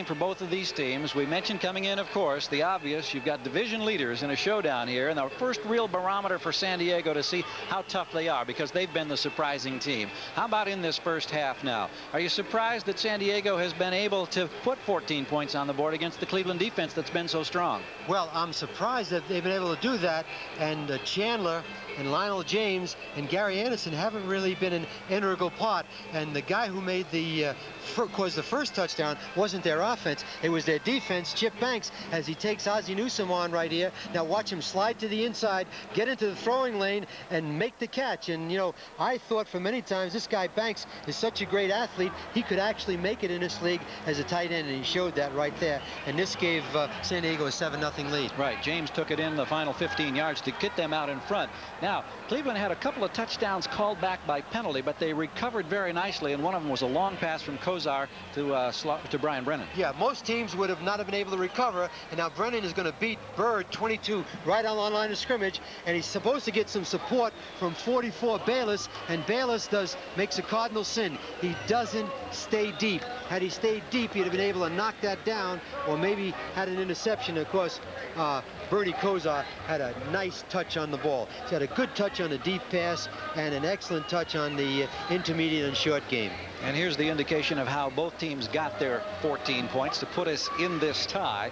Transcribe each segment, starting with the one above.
exciting for both of these teams. We mentioned coming in, of course, the obvious. You've got division leaders in a showdown here, and our first real barometer for San Diego to see how tough they are, because they've been the surprising team. How about in this first half now? Are you surprised that San Diego has been able to put 14 points on the board against the Cleveland defense that's been so strong? Well, I'm surprised that they've been able to do that, and Chandler and Lionel James and Gary Anderson haven't really been an integral part. And the guy who made caused the first touchdown wasn't their offense, it was their defense. Chip Banks, as he takes Ozzie Newsome on right here. Now watch him slide to the inside, get into the throwing lane, and make the catch. And you know, I thought for many times this guy Banks is such a great athlete, he could actually make it in this league as a tight end, and he showed that right there. And this gave San Diego a 7-0 lead. Right, James took it in the final 15 yards to get them out in front. Now, Cleveland had a couple of touchdowns called back by penalty, but they recovered very nicely, and one of them was a long pass from Kozar to Brian Brennan. Yeah, most teams would have not been able to recover, and now Brennan is going to beat Bird 22 right on the line of scrimmage, and he's supposed to get some support from 44 Bayless, and Bayless makes a cardinal sin. He doesn't stay deep. Had he stayed deep, he'd have been able to knock that down, or maybe had an interception. Of course, Bernie Kosar had a nice touch on the ball. He had a good touch on the deep pass and an excellent touch on the intermediate and short game. And here's the indication of how both teams got their 14 points to put us in this tie.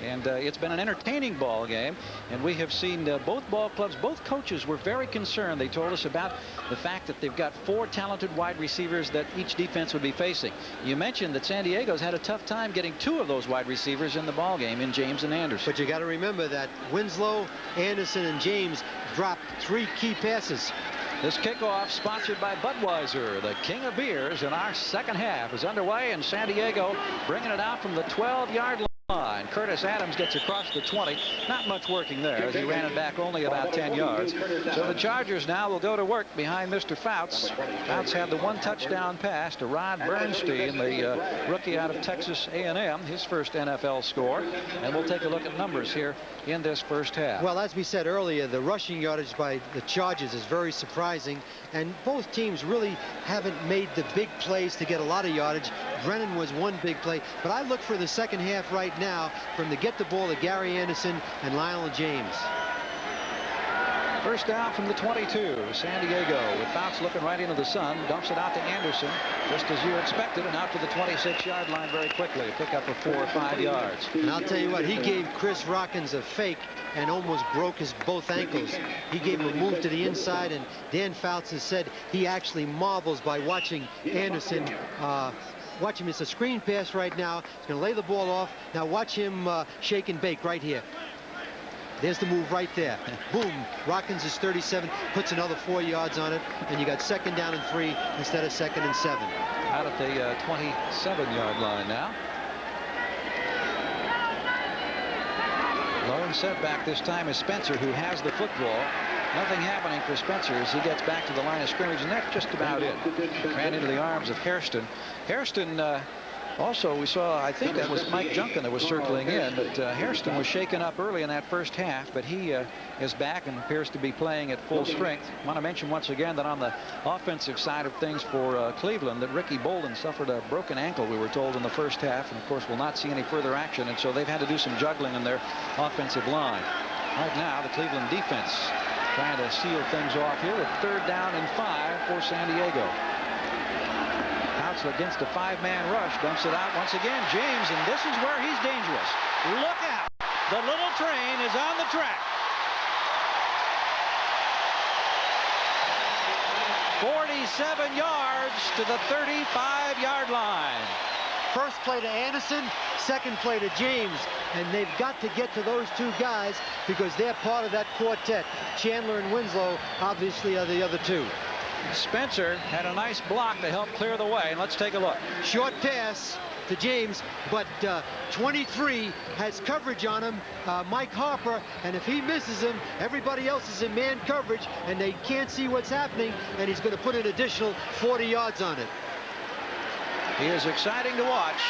And it's been an entertaining ball game, and we have seen both ball clubs, both coaches were very concerned. They told us about the fact that they've got 4 talented wide receivers that each defense would be facing. You mentioned that San Diego's had a tough time getting 2 of those wide receivers in the ball game, in James and Anderson. But you got to remember that Winslow, Anderson, and James dropped 3 key passes. This kickoff, sponsored by Budweiser, the king of beers, in our second half is underway, and San Diego bringing it out from the 12-yard line. Curtis Adams gets across the 20. Not much working there, as he ran it back only about 10 yards. So the Chargers now will go to work behind Mr. Fouts. Fouts had the 1 touchdown pass to Rod Bernstein, the rookie out of Texas A&M, his first NFL score. And we'll take a look at numbers here in this first half. Well, as we said earlier, the rushing yardage by the Chargers is very surprising, and both teams really haven't made the big plays to get a lot of yardage. Brennan was one big play, but I look for the second half right now from the get the ball to Gary Anderson and Lionel James. First down from the 22. San Diego with Fouts looking right into the sun, dumps it out to Anderson, just as you expected, and out to the 26-yard line very quickly. Pick up for 4 or 5 yards. And I'll tell you what, he gave Chris Rockins a fake and almost broke his both ankles. He gave him a move to the inside, and Dan Fouts has said he actually marvels by watching Anderson. Watch him. It's a screen pass right now. He's going to lay the ball off. Now watch him shake and bake right here. There's the move right there. Boom. Rockins is 37, puts another 4 yards on it, and you got second down and 3 instead of second and 7. Out at the 27-yard line now. Lone setback this time is Spencer, who has the football. Nothing happening for Spencer as he gets back to the line of scrimmage, and that's just about it. Ran into the arms of Hairston. Hairston also, we saw, I think that was Mike Junkin that was circling in, but Hairston was shaken up early in that first half, but he is back and appears to be playing at full strength. I want to mention once again that on the offensive side of things for Cleveland, that Ricky Bolden suffered a broken ankle, we were told, in the first half, and of course will not see any further action, and so they've had to do some juggling in their offensive line. Right now, the Cleveland defense trying to seal things off here with 3rd down and 5 for San Diego. Fouts against a 5-man rush, dumps it out once again. James, and this is where he's dangerous. Look out. The little train is on the track. 47 yards to the 35-yard line. First play to Anderson, second play to James, and they've got to get to those 2 guys because they're part of that quartet. Chandler and Winslow obviously are the other 2. Spencer had a nice block to help clear the way, and let's take a look. Short pass to James, but 23 has coverage on him, Mike Harper, and if he misses him, everybody else is in man coverage, and they can't see what's happening, and he's going to put an additional 40 yards on it. He is exciting to watch.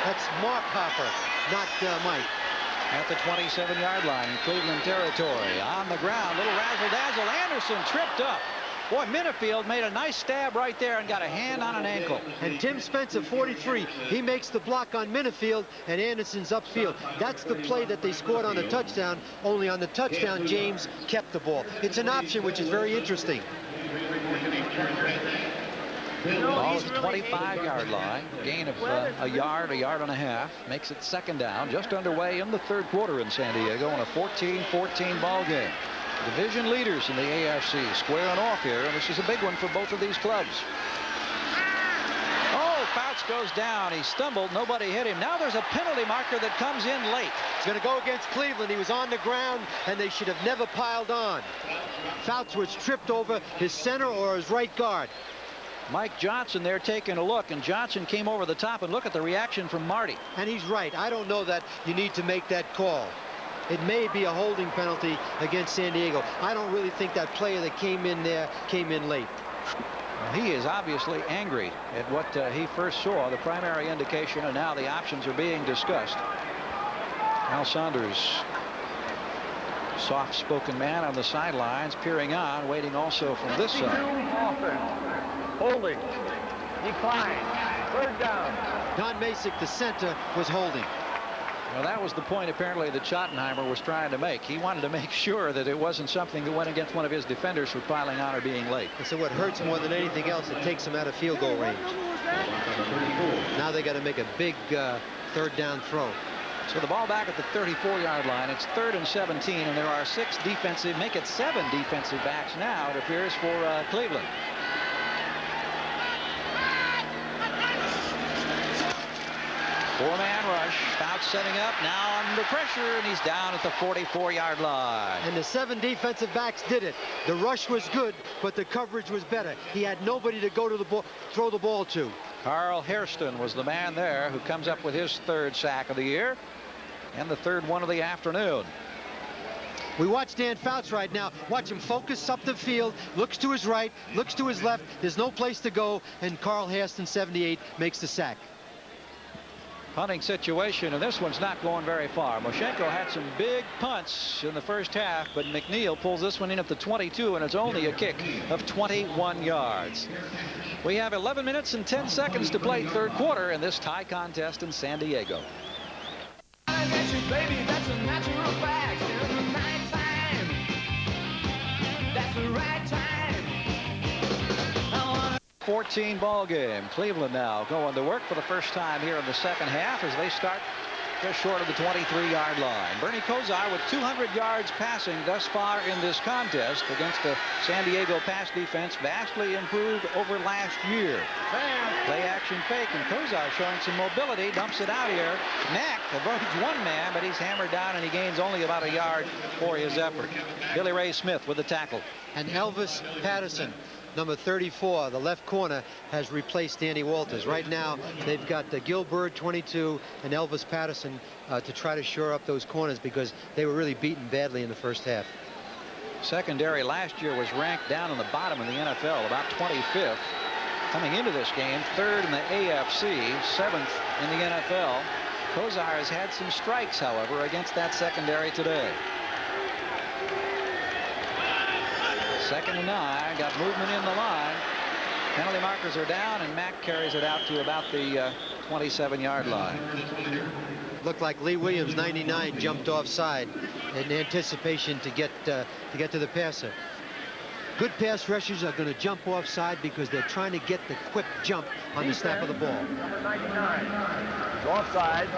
That's Mark Harper, not Mike. At the 27-yard line, Cleveland territory. On the ground, little razzle-dazzle. Anderson tripped up. Boy, Minifield made a nice stab right there and got a hand on an ankle. And Tim Spencer, 43, he makes the block on Minifield, and Anderson's upfield. That's the play that they scored on the touchdown. Only on the touchdown, James kept the ball. It's an option which is very interesting. Ball is the 25-yard line. Gain of a yard and a half. Makes it second down. Just underway in the third quarter in San Diego in a 14-14 ball game. Division leaders in the AFC squaring off here, and this is a big one for both of these clubs. Oh, Fouts goes down. He stumbled. Nobody hit him. Now there's a penalty marker that comes in late. It's going to go against Cleveland. He was on the ground, and they should have never piled on. Fouts was tripped over his center or his right guard. Mike Johnson there taking a look, and Johnson came over the top, and look at the reaction from Marty. And he's right. I don't know that you need to make that call. It may be a holding penalty against San Diego. I don't really think that player that came in there came in late. Well, he is obviously angry at what he first saw, the primary indication, and now the options are being discussed. Al Saunders, soft-spoken man on the sidelines, peering on, waiting also from this side. Holding. Decline. Third down. Don Masick, the center, was holding. Well, that was the point apparently that Schottenheimer was trying to make. He wanted to make sure that it wasn't something that went against one of his defenders for piling on or being late. And so what hurts more than anything else, it takes him out of field goal range. Now they got to make a big third down throw. So the ball back at the 34-yard line. It's 3rd and 17, and there are 6 defensive, make it 7 defensive backs now, it appears, for Cleveland. Four-man rush. Fouts setting up. Now under pressure, and he's down at the 44-yard line. And the 7 defensive backs did it. The rush was good, but the coverage was better. He had nobody to go to the ball, throw the ball to. Carl Hairston was the man there who comes up with his 3rd sack of the year and the 3rd one of the afternoon. We watch Dan Fouts right now. Watch him focus up the field. Looks to his right, looks to his left. There's no place to go, and Carl Hairston, 78, makes the sack. Punting situation, and this one's not going very far. Moshenko had some big punts in the first half, but McNeil pulls this one in at the 22, and it's only a kick of 21 yards. We have 11 minutes and 10 seconds to play third quarter in this tie contest in San Diego. I get you, baby, that's a natural fact. In the nighttime, that's the right time. 14 ball game. Cleveland now going to work for the first time here in the second half as they start just short of the 23-yard line. Bernie Kosar with 200 yards passing thus far in this contest against the San Diego pass defense, vastly improved over last year. Play action fake, and Kosar showing some mobility, dumps it out here. Mack avoids one man, but he's hammered down, and he gains only about a yard for his effort. Billy Ray Smith with the tackle. And Elvis Patterson, number 34, the left corner, has replaced Danny Walters. Right now, they've got Gilbert, 22, and Elvis Patterson to try to shore up those corners because they were really beaten badly in the first half. Secondary last year was ranked down in the bottom of the NFL, about 25th. Coming into this game, 3rd in the AFC, 7th in the NFL. Kosar has had some strikes, however, against that secondary today. 2nd and 9, got movement in the line. Penalty markers are down, and Mack carries it out to about the 27-yard line. Looked like Lee Williams, 99, jumped offside in anticipation to get to the passer. Good pass rushers are going to jump offside because they're trying to get the quick jump on the snap of the ball. Number 99. He's offside.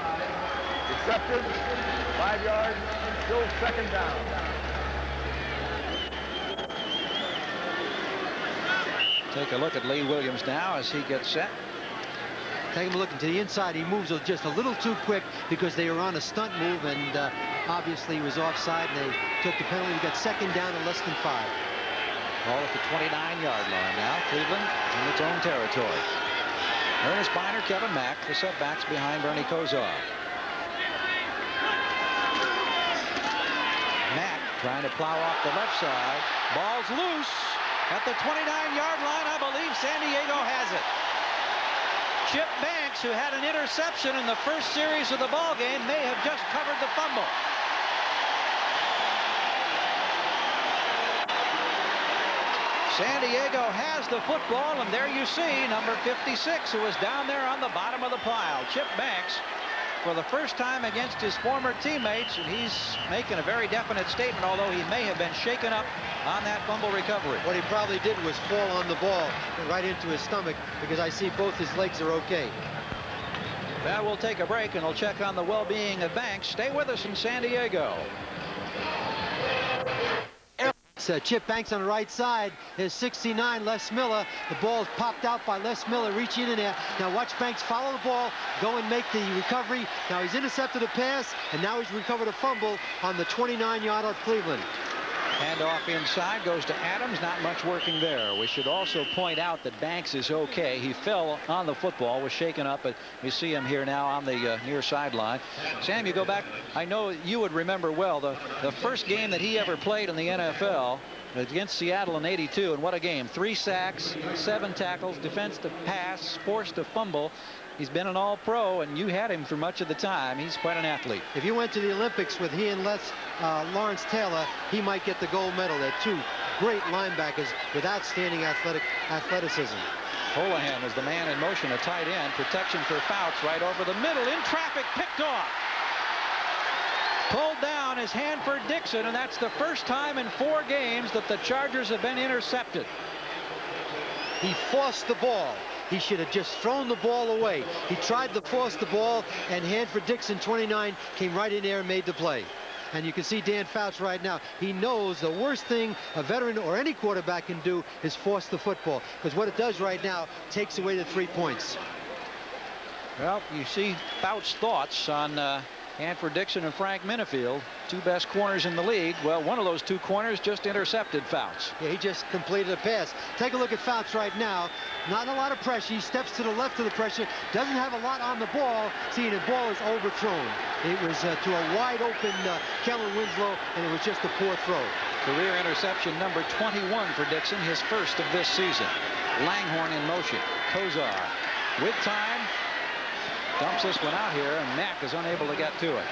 Accepted. 5 yards. Still second down. Take a look at Lee Williams now as he gets set. Take him looking to the inside. He moves just a little too quick because they were on a stunt move, and obviously he was offside, and they took the penalty. We got second down and less than 5. Ball at the 29-yard line now. Cleveland in its own territory. Ernest Biner, Kevin Mack, the setbacks behind Bernie Kosar. Mack trying to plow off the left side. Ball's loose at the 29-yard line. I believe San Diego has it. Chip Banks, who had an interception in the first series of the ball game, may have just covered the fumble. San Diego has the football, and there you see number 56, who was down there on the bottom of the pile. Chip Banks, for the first time against his former teammates, and he's making a very definite statement, although he may have been shaken up on that fumble recovery. What he probably did was fall on the ball right into his stomach, because I see both his legs are okay. Well, we'll take a break and we'll check on the well-being of Banks. Stay with us in San Diego. Chip Banks on the right side. There's 69, Les Miller. The ball is popped out by Les Miller, reaching in there. Now watch Banks follow the ball, go and make the recovery. Now he's intercepted a pass, and now he's recovered a fumble on the 29-yard of Cleveland. Handoff inside, goes to Adams. Not much working there. We should also point out that Banks is okay. He fell on the football, was shaken up, but we see him here now on the near sideline. Sam, you go back. I know you would remember well the first game that he ever played in the NFL against Seattle in '82, and what a game. 3 sacks, 7 tackles, defense to pass, forced to fumble. He's been an all-pro, and you had him for much of the time. He's quite an athlete. If you went to the Olympics with he and Lawrence Taylor, he might get the gold medal. They're two great linebackers with outstanding athleticism. Holohan is the man in motion, a tight end. Protection for Fouts right over the middle. In traffic, picked off. Pulled down is Hanford Dixon, and that's the first time in 4 games that the Chargers have been intercepted. He forced the ball. He should have just thrown the ball away. He tried to force the ball, and Hanford Dixon, 29, came right in there and made the play. And you can see Dan Fouts right now. He knows the worst thing a veteran or any quarterback can do is force the football, because what it does right now takes away the 3 points. Well, you see Fouts' thoughts on Hanford Dixon and Frank Minifield, 2 best corners in the league. Well, one of those 2 corners just intercepted Fouts. Yeah, he just completed a pass. Take a look at Fouts right now. Not a lot of pressure. He steps to the left of the pressure. Doesn't have a lot on the ball. See, the ball is overthrown. It was to a wide open Kellen Winslow, and it was just a poor throw. Career interception number 21 for Dixon, his first of this season. Langhorne in motion. Kozar with time. Dumps this one out here, and Mack is unable to get to it.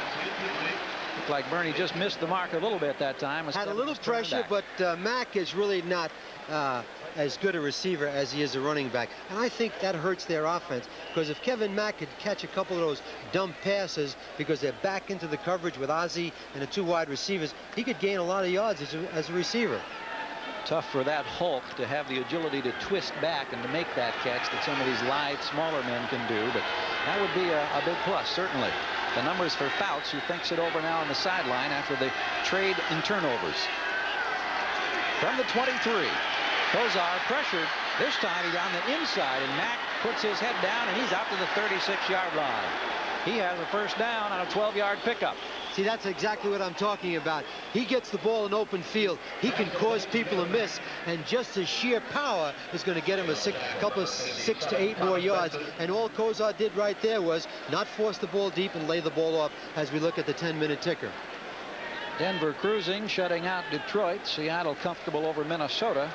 Looked like Bernie just missed the mark a little bit that time. Had a little pressure, but Mack is really not as good a receiver as he is a running back. And I think that hurts their offense, because if Kevin Mack could catch a couple of those dumb passes because they're back into the coverage with Ozzie and the 2 wide receivers, he could gain a lot of yards as a receiver. Tough for that Hulk to have the agility to twist back and to make that catch that some of these lithe, smaller men can do, but that would be a big plus, certainly. The numbers for Fouts, who thinks it over now on the sideline after the trade in turnovers. From the 23, Kozar pressured. This time he's on the inside, and Mack puts his head down, and he's out to the 36-yard line. He has a first down on a 12-yard pickup. See, that's exactly what I'm talking about. He gets the ball in open field. He can cause people to miss, and just his sheer power is going to get him a couple of 6 to 8 more yards. And all Kozar did right there was not force the ball deep and lay the ball off as we look at the 10-minute ticker. Denver cruising, shutting out Detroit. Seattle comfortable over Minnesota.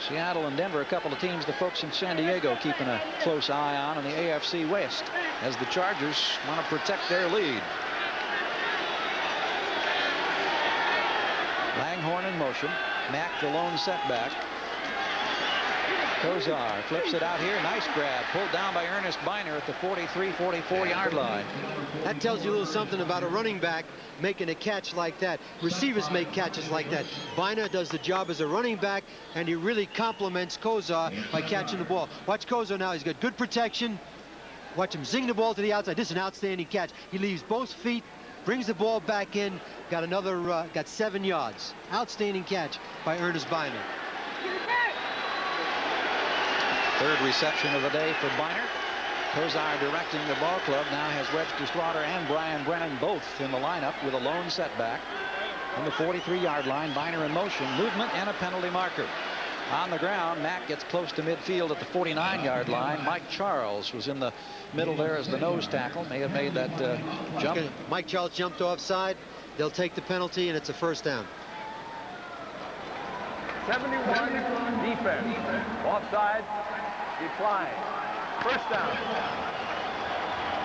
Seattle and Denver, a couple of teams the folks in San Diego keeping a close eye on in the AFC West as the Chargers want to protect their lead. Langhorne in motion. Mack the lone setback. Kozar flips it out here. Nice grab. Pulled down by Ernest Biner at the 43-44-yard line. That tells you a little something about a running back making a catch like that. Receivers make catches like that. Biner does the job as a running back, and he really compliments Kozar by catching the ball. Watch Kozar now. He's got good protection. Watch him zing the ball to the outside. This is an outstanding catch. He leaves both feet, brings the ball back in, got 7 yards. Outstanding catch by Ernest Biner. Third reception of the day for Biner. Kozar directing the ball club now has Webster Slaughter and Brian Brennan both in the lineup with a lone setback. On the 43-yard line, Biner in motion, movement and a penalty marker. On the ground, Mack gets close to midfield at the 49-yard line. Mike Charles was in the middle there as the nose tackle. May have made that jump. Mike Charles jumped offside. They'll take the penalty, and it's a first down. 71 defense. Offside. Decline. First down.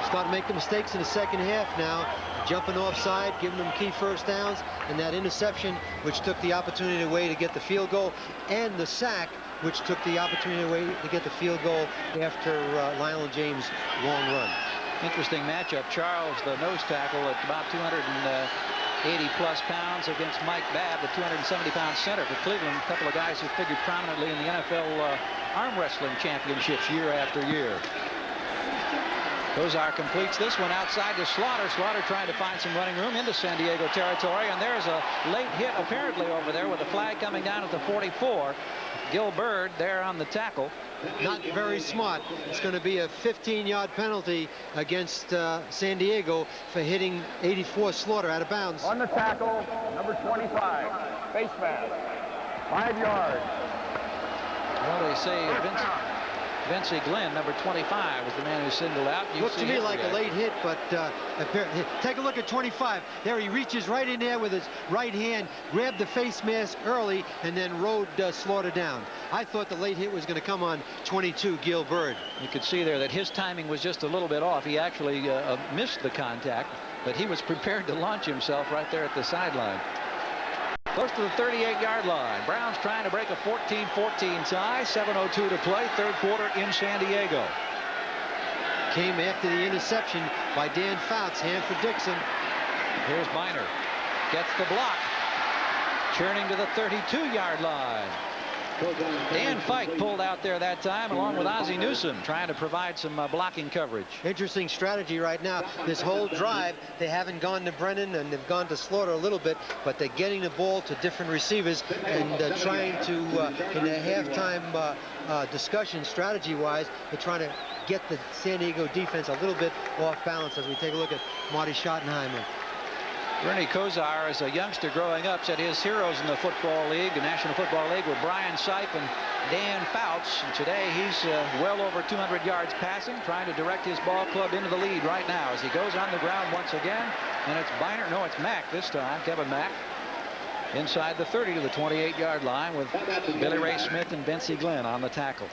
Starting to make the mistakes in the second half now. Jumping offside, giving them key first downs, and that interception, which took the opportunity away to get the field goal, and the sack which took the opportunity away to get the field goal after Lionel James' long run. Interesting matchup. Charles, the nose tackle, at about 280-plus pounds against Mike Babb, the 270-pound center for Cleveland. A couple of guys who figured prominently in the NFL arm wrestling championships year after year. Kozar completes this one outside to Slaughter. Slaughter trying to find some running room into San Diego territory, and there's a late hit apparently over there with the flag coming down at the 44. Gil Bird there on the tackle. Not very smart. It's going to be a 15-yard penalty against San Diego for hitting 84 Slaughter out of bounds. On the tackle, number 25, face mask, 5 yards. Well, they say Vincey Glenn, number 25, was the man who singled out. Looked to me like a late hit, but take a look at 25. There he reaches right in there with his right hand, grabbed the face mask early, and then rode Slaughter down. I thought the late hit was going to come on 22, Gil Bird. You could see there that his timing was just a little bit off. He actually missed the contact, but he was prepared to launch himself right there at the sideline. Close to the 38-yard line. Browns trying to break a 14-14 tie. 7:02 to play. Third quarter in San Diego. Came after the interception by Dan Fouts, Hanford Dixon. Here's Biner. Gets the block. Churning to the 32-yard line. Dan Fike pulled out there that time along with Ozzie Newsome, trying to provide some blocking coverage. Interesting strategy right now. This whole drive, they haven't gone to Brennan and they've gone to Slaughter a little bit, but they're getting the ball to different receivers and trying to, in a halftime discussion strategy-wise, they're trying to get the San Diego defense a little bit off balance as we take a look at Marty Schottenheimer. Bernie Kosar, as a youngster growing up, said his heroes in the Football League, the National Football League, were Brian Sipe and Dan Fouts. And today he's well over 200 yards passing, trying to direct his ball club into the lead right now as he goes on the ground once again. And it's Biner, no, it's Mack this time, Kevin Mack, inside the 30 to the 28-yard line with Billy Ray Smith and Vincey Glenn on the tackle.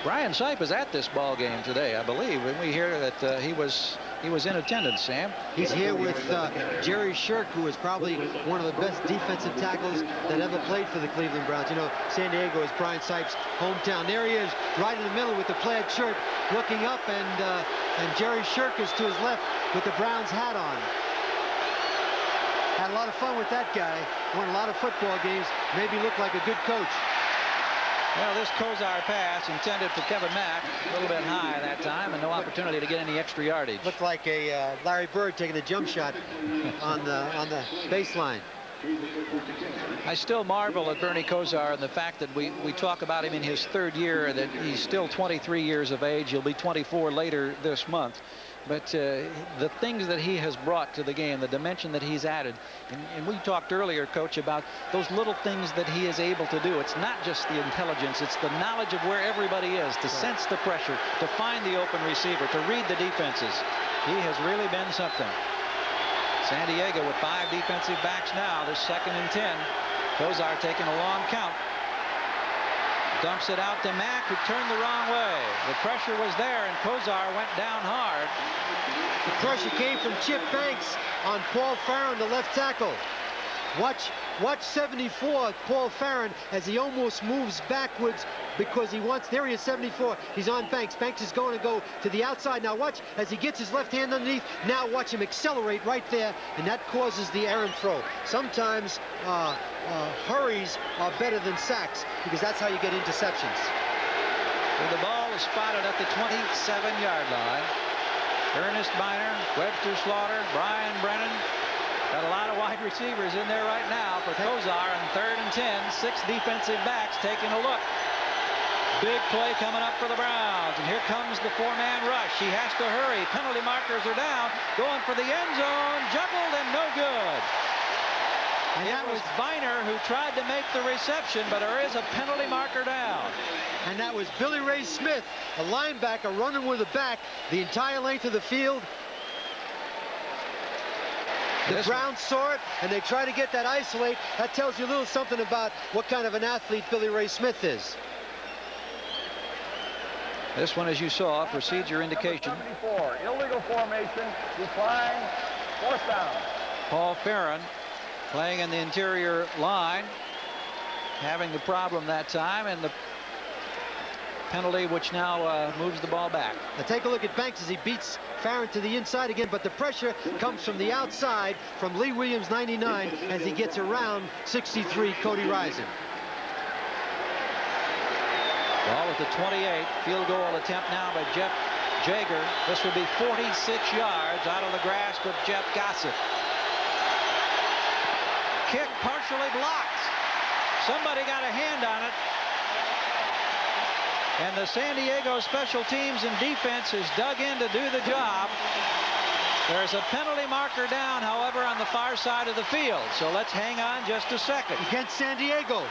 Brian Sipe is at this ball game today, I believe, and we hear that he was in attendance, Sam. He's here with Jerry Shirk, who is probably one of the best defensive tackles that ever played for the Cleveland Browns. You know, San Diego is Brian Sipe's hometown. There he is, right in the middle with the plaid shirt, looking up, and Jerry Shirk is to his left with the Browns hat on. Had a lot of fun with that guy. Won a lot of football games. Maybe looked like a good coach. Well, this Kosar pass intended for Kevin Mack, a little bit high that time, and no opportunity to get any extra yardage. Looked like a Larry Bird taking a jump shot on the baseline. I still marvel at Bernie Kosar and the fact that we talk about him in his third year, that he's still 23 years of age. He'll be 24 later this month. But the things that he has brought to the game, the dimension that he's added, and we talked earlier, Coach, about those little things that he is able to do. It's not just the intelligence, it's the knowledge of where everybody is, to sense the pressure, to find the open receiver, to read the defenses. He has really been something. San Diego with 5 defensive backs now. This 2nd and 10. Kosar taking a long count. Dumps it out to Mack, who turned the wrong way. The pressure was there, and Kosar went down hard. The pressure came from Chip Banks on Paul Farron, the left tackle. Watch 74, Paul Farron, as he almost moves backwards because he wants, there he is, 74. He's on Banks. Banks is going to go to the outside. Now watch as he gets his left hand underneath. Now watch him accelerate right there, and that causes the errant throw. Sometimes hurries are better than sacks because that's how you get interceptions. And the ball is spotted at the 27-yard line. Ernest Biner, Webster Slaughter, Brian Brennan. Got a lot of wide receivers in there right now for Kosar on 3rd and 10. 6 defensive backs taking a look. Big play coming up for the Browns. And here comes the 4-man rush. He has to hurry. Penalty markers are down. Going for the end zone. Juggled and no good. And that was Biner who tried to make the reception, but there is a penalty marker down. And that was Billy Ray Smith, a linebacker running with the back the entire length of the field. The Browns saw it, and they try to get that isolate. That tells you a little something about what kind of an athlete Billy Ray Smith is. This one, as you saw, procedure indication. 74, illegal formation, decline, 4th down. Paul Farron playing in the interior line. having the problem that time, and the penalty which now moves the ball back. Now take a look at Banks as he beats Farron to the inside again, but the pressure comes from the outside from Lee Williams, 99, as he gets around 63, Cody Rison. Ball at the 28. Field goal attempt now by Jeff Jaeger. This would be 46 yards out of the grasp of Jeff Gossett. Kick partially blocked. Somebody got a hand on it. And the San Diego special teams and defense is dug in to do the job. There's a penalty marker down, however, on the far side of the field. So let's hang on just a second. Against San Diego.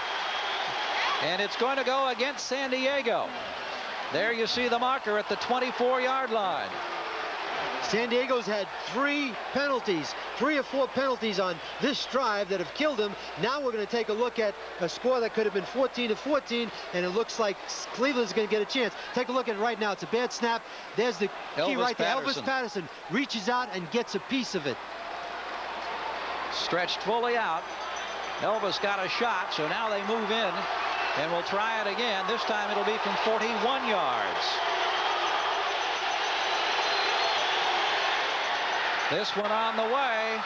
And it's going to go against San Diego. There you see the marker at the 24-yard line. San Diego's had 3 penalties, 3 or 4 penalties on this drive that have killed him. Now we're going to take a look at a score that could have been 14-14, and it looks like Cleveland's going to get a chance. Take a look at it right now. It's a bad snap. There's the key right there. Elvis Patterson reaches out and gets a piece of it. Stretched fully out. Elvis got a shot, so now they move in, and we'll try it again. This time it'll be from 41 yards. This one on the way.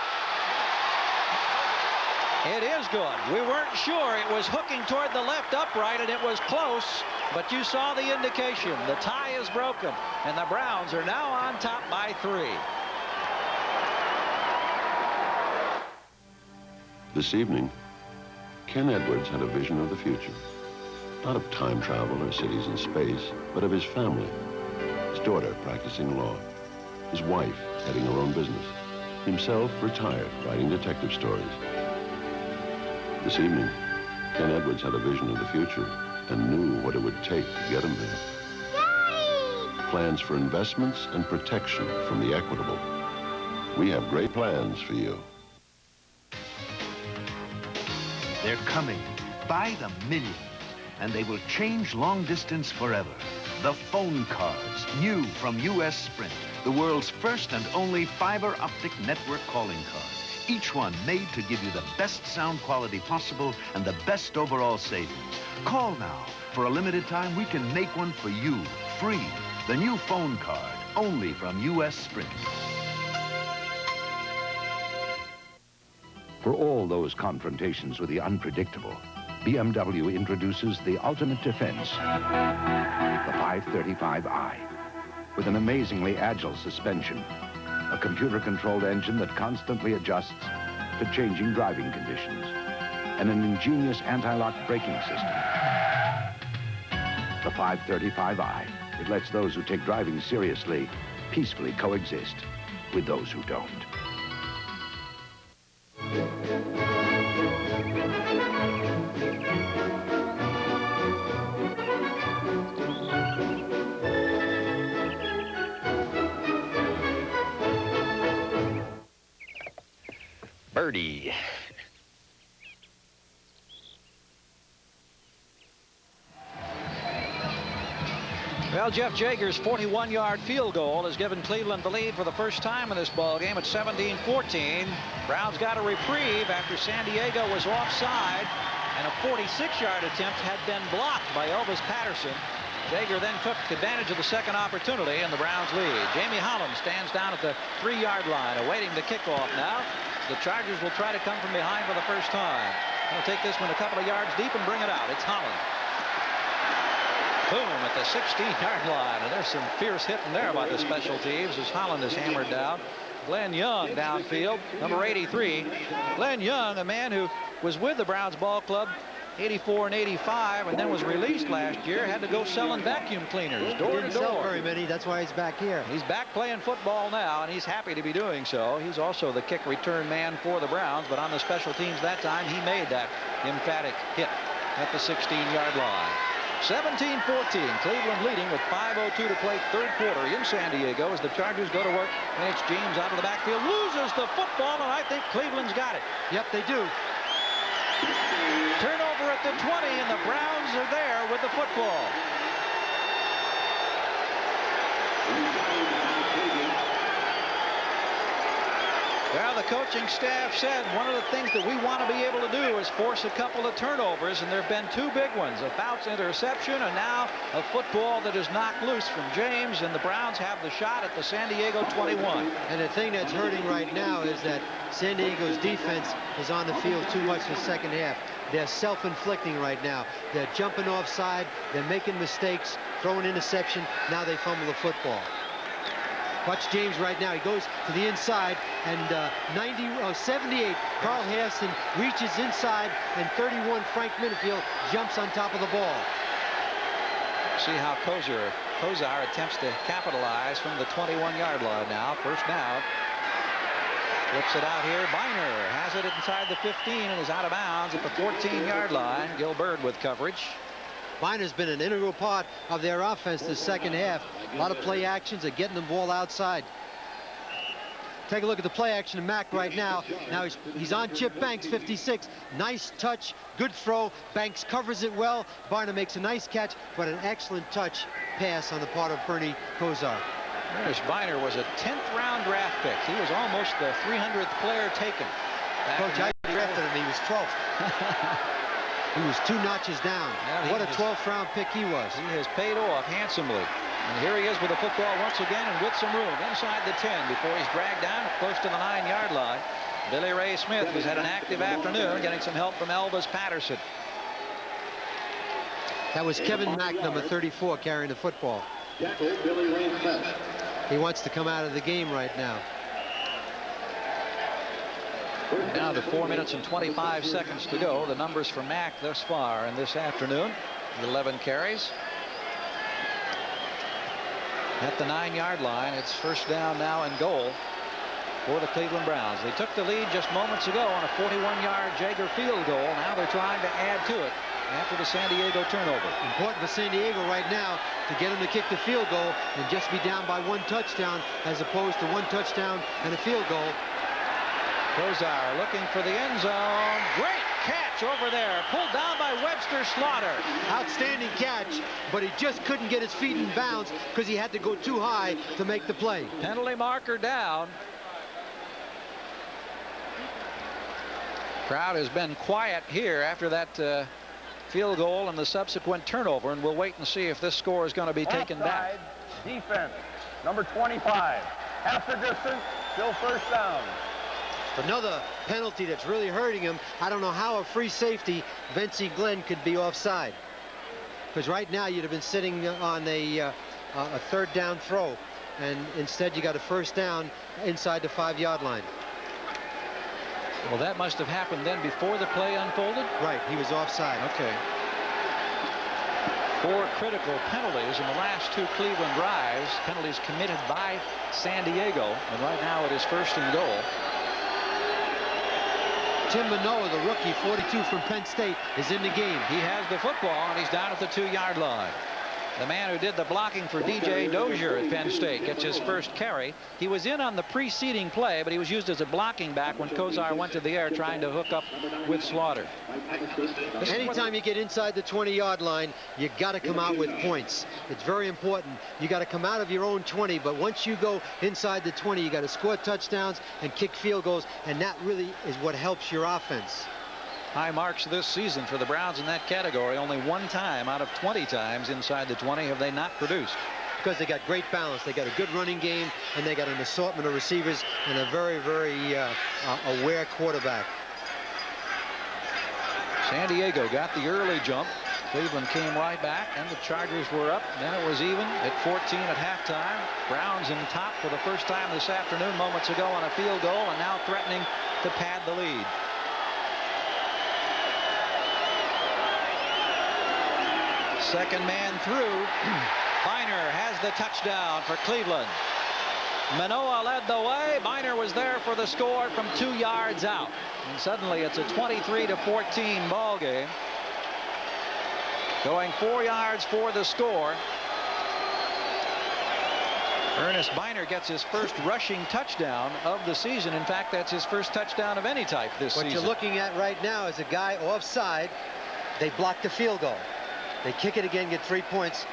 It is good. We weren't sure. It was hooking toward the left upright, and it was close, but you saw the indication. The tie is broken, and the Browns are now on top by 3. This evening, Ken Edwards had a vision of the future. Not of time travel or cities in space, but of his family. His daughter practicing law. His wife heading her own business. Himself retired, writing detective stories. This evening, Ken Edwards had a vision of the future and knew what it would take to get him there. Yay! Plans for investments and protection from the equitable. We have great plans for you. They're coming by the millions, and they will change long distance forever. The phone cards, new from U.S. Sprint, the world's first and only fiber optic network calling card. Each one made to give you the best sound quality possible and the best overall savings. Call now. For a limited time, we can make one for you, free. The new phone card, only from U.S. Sprint. For all those confrontations with the unpredictable, BMW introduces the ultimate defense, the 535i. With an amazingly agile suspension, a computer-controlled engine that constantly adjusts to changing driving conditions, and an ingenious anti-lock braking system. The 535i. It lets those who take driving seriously peacefully coexist with those who don't. Birdie. Well, Jeff Jaeger's 41-yard field goal has given Cleveland the lead for the first time in this ball game at 17-14. Browns got a reprieve after San Diego was offside, and a 46-yard attempt had been blocked by Elvis Patterson. Jaeger then took advantage of the second opportunity, and the Browns lead. Jamie Holland stands down at the 3-yard line, awaiting the kickoff now. The Chargers will try to come from behind for the first time. They'll take this one a couple of yards deep and bring it out. It's Holland. Boom, at the 16-yard line. And there's some fierce hitting there by the special teams as Holland is hammered down. Glenn Young downfield, number 83. Glenn Young, a man who was with the Browns ball club 84 and 85 and then was released last year, had to go selling vacuum cleaners door to Didn't sell door. very many. That's why he's back here. He's back playing football now, and he's happy to be doing so. He's also the kick return man for the Browns, but on the special teams that time, he made that emphatic hit at the 16-yard line. 17-14, Cleveland leading with 5:02 to play third quarter in San Diego as the Chargers go to work. Lance James out of the backfield, loses the football, and I think Cleveland's got it. Yep, they do. Turnover at the 20, and the Browns are there with the football. Well, the the coaching staff said one of the things that we want to be able to do is force a couple of turnovers, and there have been two big ones, a Fouts interception and now a football that is knocked loose from James, and the Browns have the shot at the San Diego 21. And the thing that's hurting right now is that San Diego's defense is on the field too much in the second half. They're self-inflicting right now. They're jumping offside. They're making mistakes, throwing interception. Now they fumble the football. Watch James right now. He goes to the inside, and 78, Carl Hairston reaches inside, and 31, Frank Minifield jumps on top of the ball. See how Kozar attempts to capitalize from the 21-yard line now. First down. Flips it out here. Biner has it inside the 15 and is out of bounds at the 14-yard line. Gilbert with coverage. Biner's been an integral part of their offense this second half. A lot of play actions are getting the ball outside. Take a look at the play action of Mack right now. Now he's on Chip Banks, 56. Nice touch, good throw. Banks covers it well. Biner makes a nice catch, but an excellent touch pass on the part of Bernie Kosar. Ernest Biner was a 10th-round draft pick. He was almost the 300th player taken. Coach, I drafted him. He was 12th. He was 2 notches down. Yeah, what a 12th round pick he was. He has paid off handsomely. And here he is with the football once again and with some room inside the 10 before he's dragged down close to the 9-yard line. Billy Ray Smith has had an active afternoon, getting some help from Elvis Patterson. That was Kevin Mack, number 34, carrying the football. He wants to come out of the game right now. Now to 4 minutes and 25 seconds to go. The numbers for Mack thus far in this afternoon: 11 carries. At the 9-yard line, it's first down now and goal for the Cleveland Browns. They took the lead just moments ago on a 41-yard Jaeger field goal. Now they're trying to add to it after the San Diego turnover. Important for San Diego right now to get them to kick the field goal and just be down by 1 touchdown as opposed to 1 touchdown and a field goal. Kozar looking for the end zone. Great catch over there. Pulled down by Webster Slaughter. Outstanding catch, but he just couldn't get his feet in bounds because he had to go too high to make the play. Penalty marker down. Crowd has been quiet here after that field goal and the subsequent turnover, and we'll wait and see if this score is going to be taken back. Defense, number 25. Half the distance, still first down. Another penalty that's really hurting him. I don't know how a free safety, Vincey Glenn, could be offside. Because right now you'd have been sitting on a 3rd down throw, and instead you got a first down inside the 5-yard line. Well, that must have happened then before the play unfolded? Right, he was offside. Okay. 4 critical penalties in the last 2 Cleveland drives. Penalties committed by San Diego, and right now it is first and goal. Tim Manoa, the rookie, 42 from Penn State, is in the game. He has the football, and he's down at the 2-yard line. The man who did the blocking for DJ Dozier at Penn State gets his first carry. He was in on the preceding play, but he was used as a blocking back when Kozar went to the air trying to hook up with Slaughter. Anytime you get inside the 20-yard line, you got to come out with points. It's very important. You got to come out of your own 20, but once you go inside the 20, you got to score touchdowns and kick field goals, and that really is what helps your offense. High marks this season for the Browns in that category. Only 1 time out of 20 times inside the 20 have they not produced. Because they got great balance. They got a good running game, and they got an assortment of receivers and a very, very aware quarterback. San Diego got the early jump. Cleveland came right back, and the Chargers were up. Then it was even at 14 at halftime. Browns in top for the first time this afternoon, moments ago, on a field goal, and now threatening to pad the lead. Second man through. Biner has the touchdown for Cleveland. Manoa led the way. Biner was there for the score from 2 yards out. And suddenly it's a 23-14 ball game. Going 4 yards for the score. Ernest Biner gets his first rushing touchdown of the season. In fact, that's his first touchdown of any type this season. What you're looking at right now is a guy offside. They block the field goal. They kick it again, get 3 points.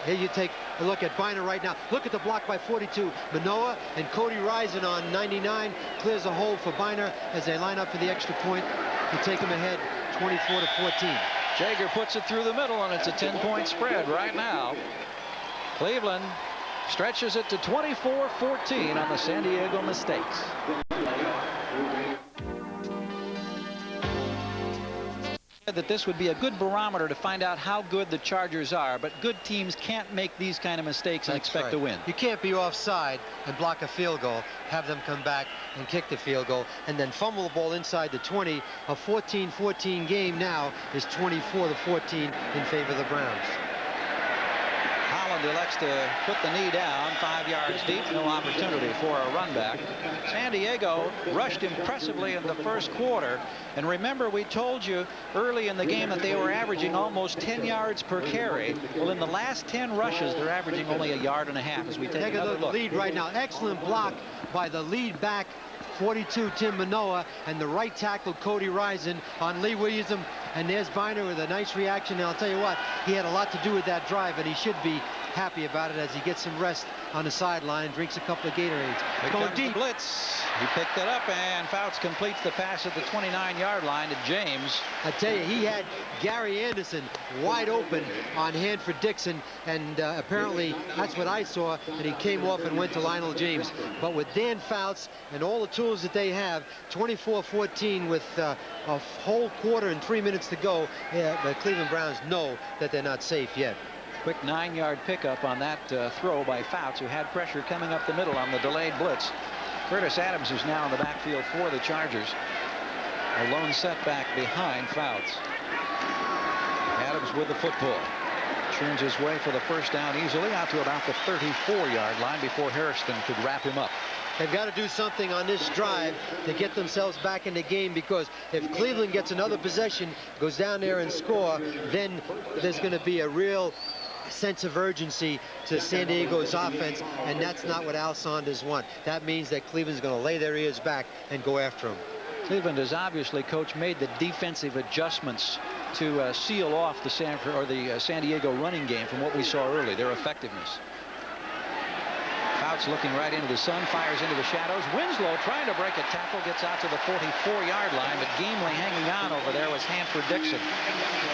Here you take a look at Biner right now. Look at the block by 42. Manoah and Cody Risen on 99 clears a hole for Biner as they line up for the extra point to take them ahead 24-14. Jaeger puts it through the middle, and it's a 10-point spread right now. Cleveland stretches it to 24-14 on the San Diego mistakes. That this would be a good barometer to find out how good the Chargers are, but good teams can't make these kind of mistakes and expect to win. You can't be offside and block a field goal, have them come back and kick the field goal, and then fumble the ball inside the 20. A 14-14 game now is 24-14 in favor of the Browns. Holland elects to put the knee down 5 yards deep. No opportunity for a run back. San Diego rushed impressively in the first quarter. And remember, we told you early in the game that they were averaging almost 10 yards per carry. Well, in the last 10 rushes, they're averaging only 1.5 yards as we take another look. Lead right now. Excellent block by the lead back 42, Tim Manoah, and the right tackle, Cody Risen, on Lee Williams. And there's Biner with a nice reaction. And I'll tell you what, he had a lot to do with that drive, and he should be happy about it as he gets some rest on the sideline and drinks a couple of Gatorades. Going deep. Blitz. He picked it up, and Fouts completes the pass at the 29-yard line to James. I tell you, he had Gary Anderson wide open on Hanford Dixon, and apparently that's what I saw, and he came off and went to Lionel James. But with Dan Fouts and all the tools that they have, 24-14 with a whole quarter and 3 minutes to go, the Cleveland Browns know that they're not safe yet. Quick 9-yard pickup on that throw by Fouts, who had pressure coming up the middle on the delayed blitz. Curtis Adams is now in the backfield for the Chargers. A lone setback behind Fouts. Adams with the football. Churns his way for the first down easily out to about the 34-yard line before Hairston could wrap him up. They've got to do something on this drive to get themselves back in the game, because if Cleveland gets another possession, goes down there and score, then there's going to be a real sense of urgency to San Diego's offense, and that's not what Al Saunders wants. That means that Cleveland's going to lay their ears back and go after him. Cleveland has obviously, Coach, made the defensive adjustments to seal off the San Diego running game from what we saw early, their effectiveness. Fouts looking right into the sun, fires into the shadows. Winslow trying to break a tackle, gets out to the 44-yard line, but gamely hanging on over there was Hanford Dixon.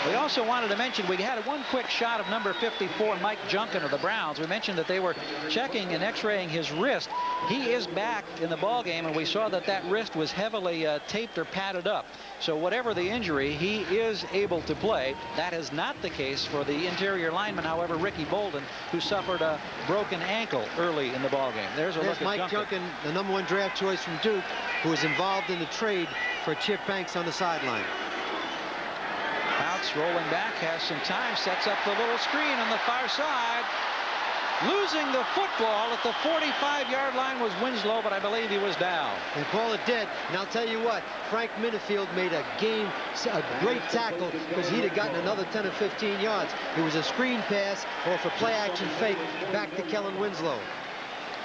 We also wanted to mention, we had one quick shot of number 54, Mike Junkin of the Browns. We mentioned that they were checking and x-raying his wrist. He is back in the ball game, and we saw that that wrist was heavily taped or padded up. So whatever the injury, he is able to play. That is not the case for the interior lineman, however, Ricky Bolden, who suffered a broken ankle early in the ball game. There's look at Mike Junkin, the #1 draft choice from Duke, who was involved in the trade for Chip Banks on the sideline. Fouts rolling back, has some time, sets up the little screen on the far side. Losing the football at the 45-yard line was Winslow, but I believe he was down. They call it dead. And I'll tell you what, Frank Minifield made a great tackle, because he'd have gotten another 10 or 15 yards. It was a screen pass off a play-action fake back to Kellen Winslow.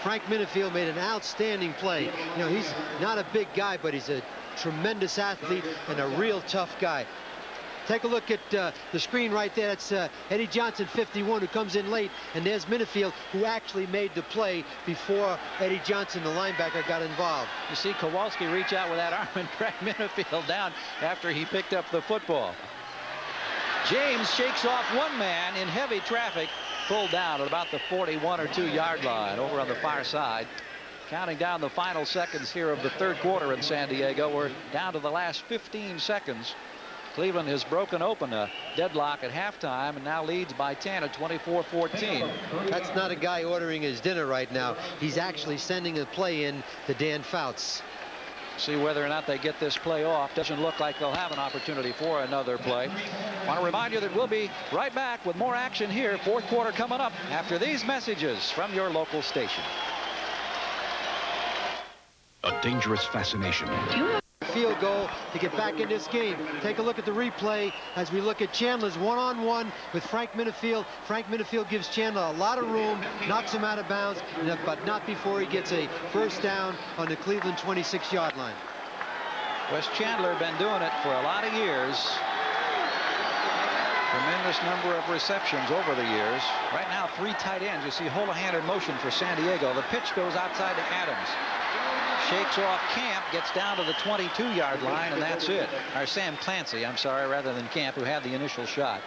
Frank Minifield made an outstanding play. You know, he's not a big guy, but he's a tremendous athlete and a real tough guy. Take a look at the screen right there. It's Eddie Johnson, 51, who comes in late. And there's Minifield, who actually made the play before Eddie Johnson, the linebacker, got involved. You see Kowalski reach out with that arm and drag Minifield down after he picked up the football. James shakes off one man in heavy traffic, pulled down at about the 41 or 2-yard line over on the far side. Counting down the final seconds here of the third quarter in San Diego. We're down to the last 15 seconds. Cleveland has broken open a deadlock at halftime and now leads by 10 at 24-14. That's not a guy ordering his dinner right now. He's actually sending a play in to Dan Fouts. See whether or not they get this play off. Doesn't look like they'll have an opportunity for another play. Want to remind you that we'll be right back with more action here. Fourth quarter coming up after these messages from your local station. A dangerous fascination. Field goal to get back in this game. Take a look at the replay as we look at Chandler's one-on-one with Frank Minifield. Frank Minifield gives Chandler a lot of room, knocks him out of bounds, but not before he gets a first down on the Cleveland 26-yard line. Wes Chandler been doing it for a lot of years. Tremendous number of receptions over the years. Right now, 3 tight ends. You see Holohan in motion for San Diego. The pitch goes outside to Adams. Shakes off Camp, gets down to the 22-yard line, and that's it. Or Sam Clancy, I'm sorry, rather than Camp, who had the initial shot.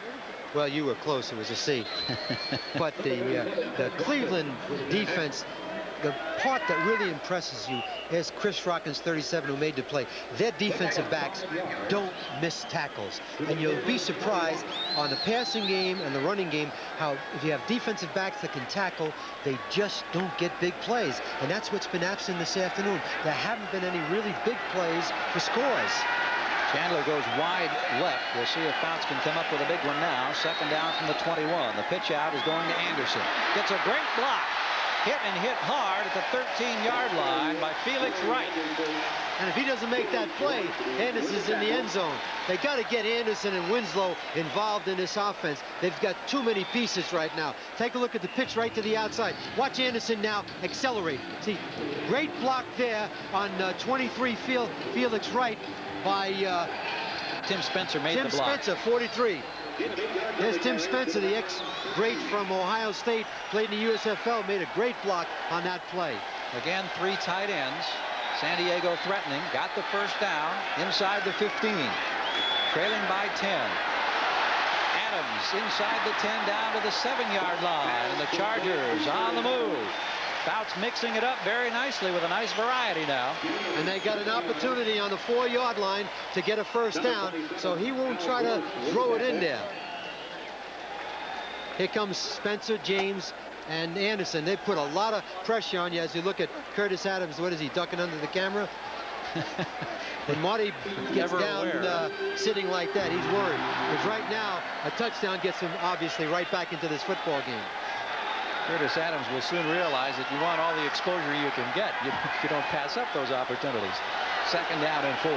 Well, you were close. It was a C. But the Cleveland defense, the part that really impresses you is Chris Rockins, 37, who made the play. Their defensive backs don't miss tackles. And you'll be surprised on the passing game and the running game how if you have defensive backs that can tackle, they just don't get big plays. And that's what's been absent this afternoon. There haven't been any really big plays for scores. Chandler goes wide left. We'll see if Fouts can come up with a big one now. Second down from the 21. The pitch out is going to Anderson. Gets a great block. Hit and hit hard at the 13-yard line by Felix Wright. And if he doesn't make that play, Anderson's in the end zone. They got to get Anderson and Winslow involved in this offense. They've got too many pieces right now. Take a look at the pitch right to the outside. Watch Anderson now accelerate. See, great block there on 23 Felix Wright by Tim Spencer made Tim the block. Spencer, 43. There's Tim Spencer, the ex-great from Ohio State, played in the USFL, made a great block on that play. Again, 3 tight ends. San Diego threatening, got the first down inside the 15. Trailing by 10. Adams inside the 10 down to the 7-yard line, and the Chargers on the move. Fouts mixing it up very nicely with a nice variety now. And they got an opportunity on the 4-yard line to get a first down, so he won't try to throw it in there. Here comes Spencer, James, and Anderson. They put a lot of pressure on you as you look at Curtis Adams. What is he, ducking under the camera? When Marty gets down sitting like that, he's worried. Because right now, a touchdown gets him obviously right back into this football game. Curtis Adams will soon realize that you want all the exposure you can get. You don't pass up those opportunities. Second down and 4.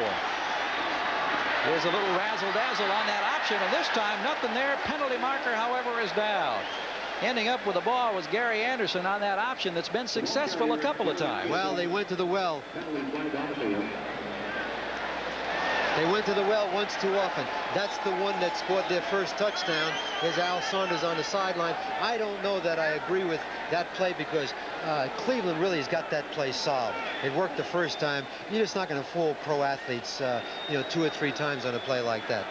There's a little razzle-dazzle on that option, and this time nothing there. Penalty marker, however, is down. Ending up with the ball was Gary Anderson on that option that's been successful a couple of times. Well, they went to the well. They went to the well once too often. That's the one that scored their first touchdown, is Al Saunders on the sideline. I don't know that I agree with that play because Cleveland really has got that play solved. It worked the first time. You're just not going to fool pro athletes, 2 or 3 times on a play like that.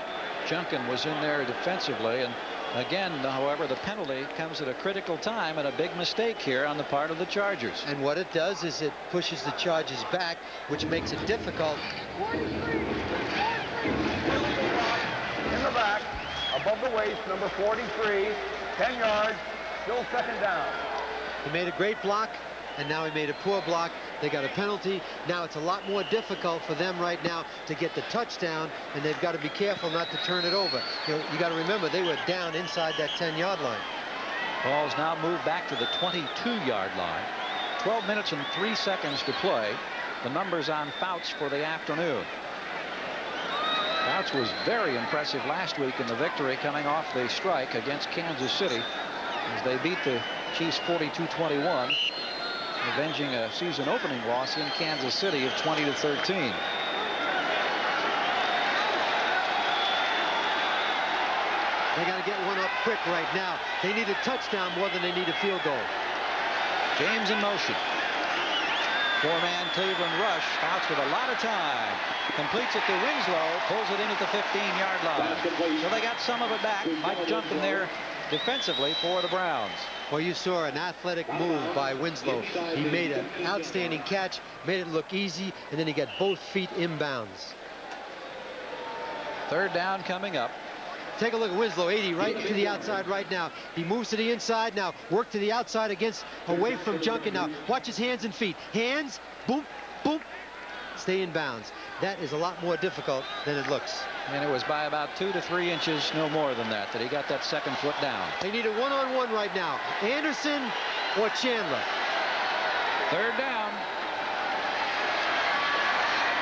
Junkin was in there defensively, and again, however, the penalty comes at a critical time and a big mistake here on the part of the Chargers. And what it does is it pushes the Chargers back, which makes it difficult. In the back, above the waist, number 43, 10 yards, still second down. He made a great block, and now he made a poor block. They got a penalty. Now it's a lot more difficult for them right now to get the touchdown, and they've got to be careful not to turn it over. You got to remember, they were down inside that 10-yard line. Ball's now moved back to the 22-yard line. 12 minutes and 3 seconds to play. The numbers on Fouts for the afternoon. Fouts was very impressive last week in the victory coming off the strike against Kansas City as they beat the Chiefs 42-21, avenging a season opening loss in Kansas City of 20-13. They got to get one up quick right now. They need a touchdown more than they need a field goal. James in motion. 4-man Cleveland rush. Fouts with a lot of time. Completes it to Winslow. Pulls it in at the 15-yard line. So they got some of it back. Mike Junkin there defensively for the Browns. Well, you saw an athletic move by Winslow. He made an outstanding catch, made it look easy, and then he got both feet inbounds. Third down coming up. Take a look at Winslow, 80 right to the outside right now. He moves to the inside now. Work to the outside away from Junkin now. Watch his hands and feet. Hands, boom, boom. Stay in bounds. That is a lot more difficult than it looks. And it was by about 2 to 3 inches, no more than that he got that second foot down. They need a one-on-one right now. Anderson or Chandler. Third down.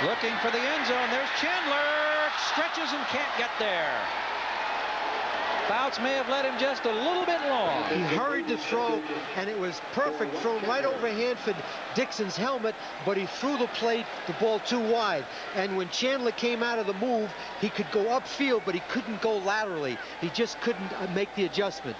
Looking for the end zone. There's Chandler. Stretches and can't get there. Fouts may have let him just a little bit long. He hurried to throw, and it was perfect, thrown right over Hanford Dixon's helmet, but he threw the ball too wide. And when Chandler came out of the move, he could go upfield, but he couldn't go laterally. He just couldn't make the adjustment.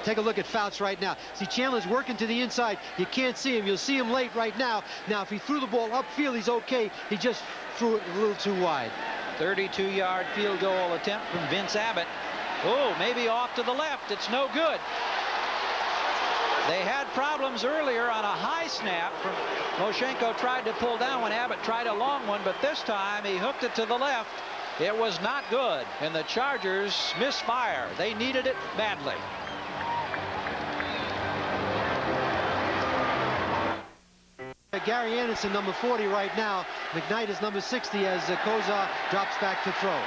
Take a look at Fouts right now. See, Chandler's working to the inside. You can't see him. You'll see him late right now. Now, if he threw the ball upfield, he's okay. He just threw it a little too wide. 32-yard field goal attempt from Vince Abbott. Oh, maybe off to the left. It's no good. They had problems earlier on a high snap. Moshenko tried to pull down when Abbott tried a long one, but this time he hooked it to the left. It was not good, and the Chargers misfire. They needed it badly. Gary Anderson, number 40 right now. McKnight is number 60 as Kozar drops back to throw.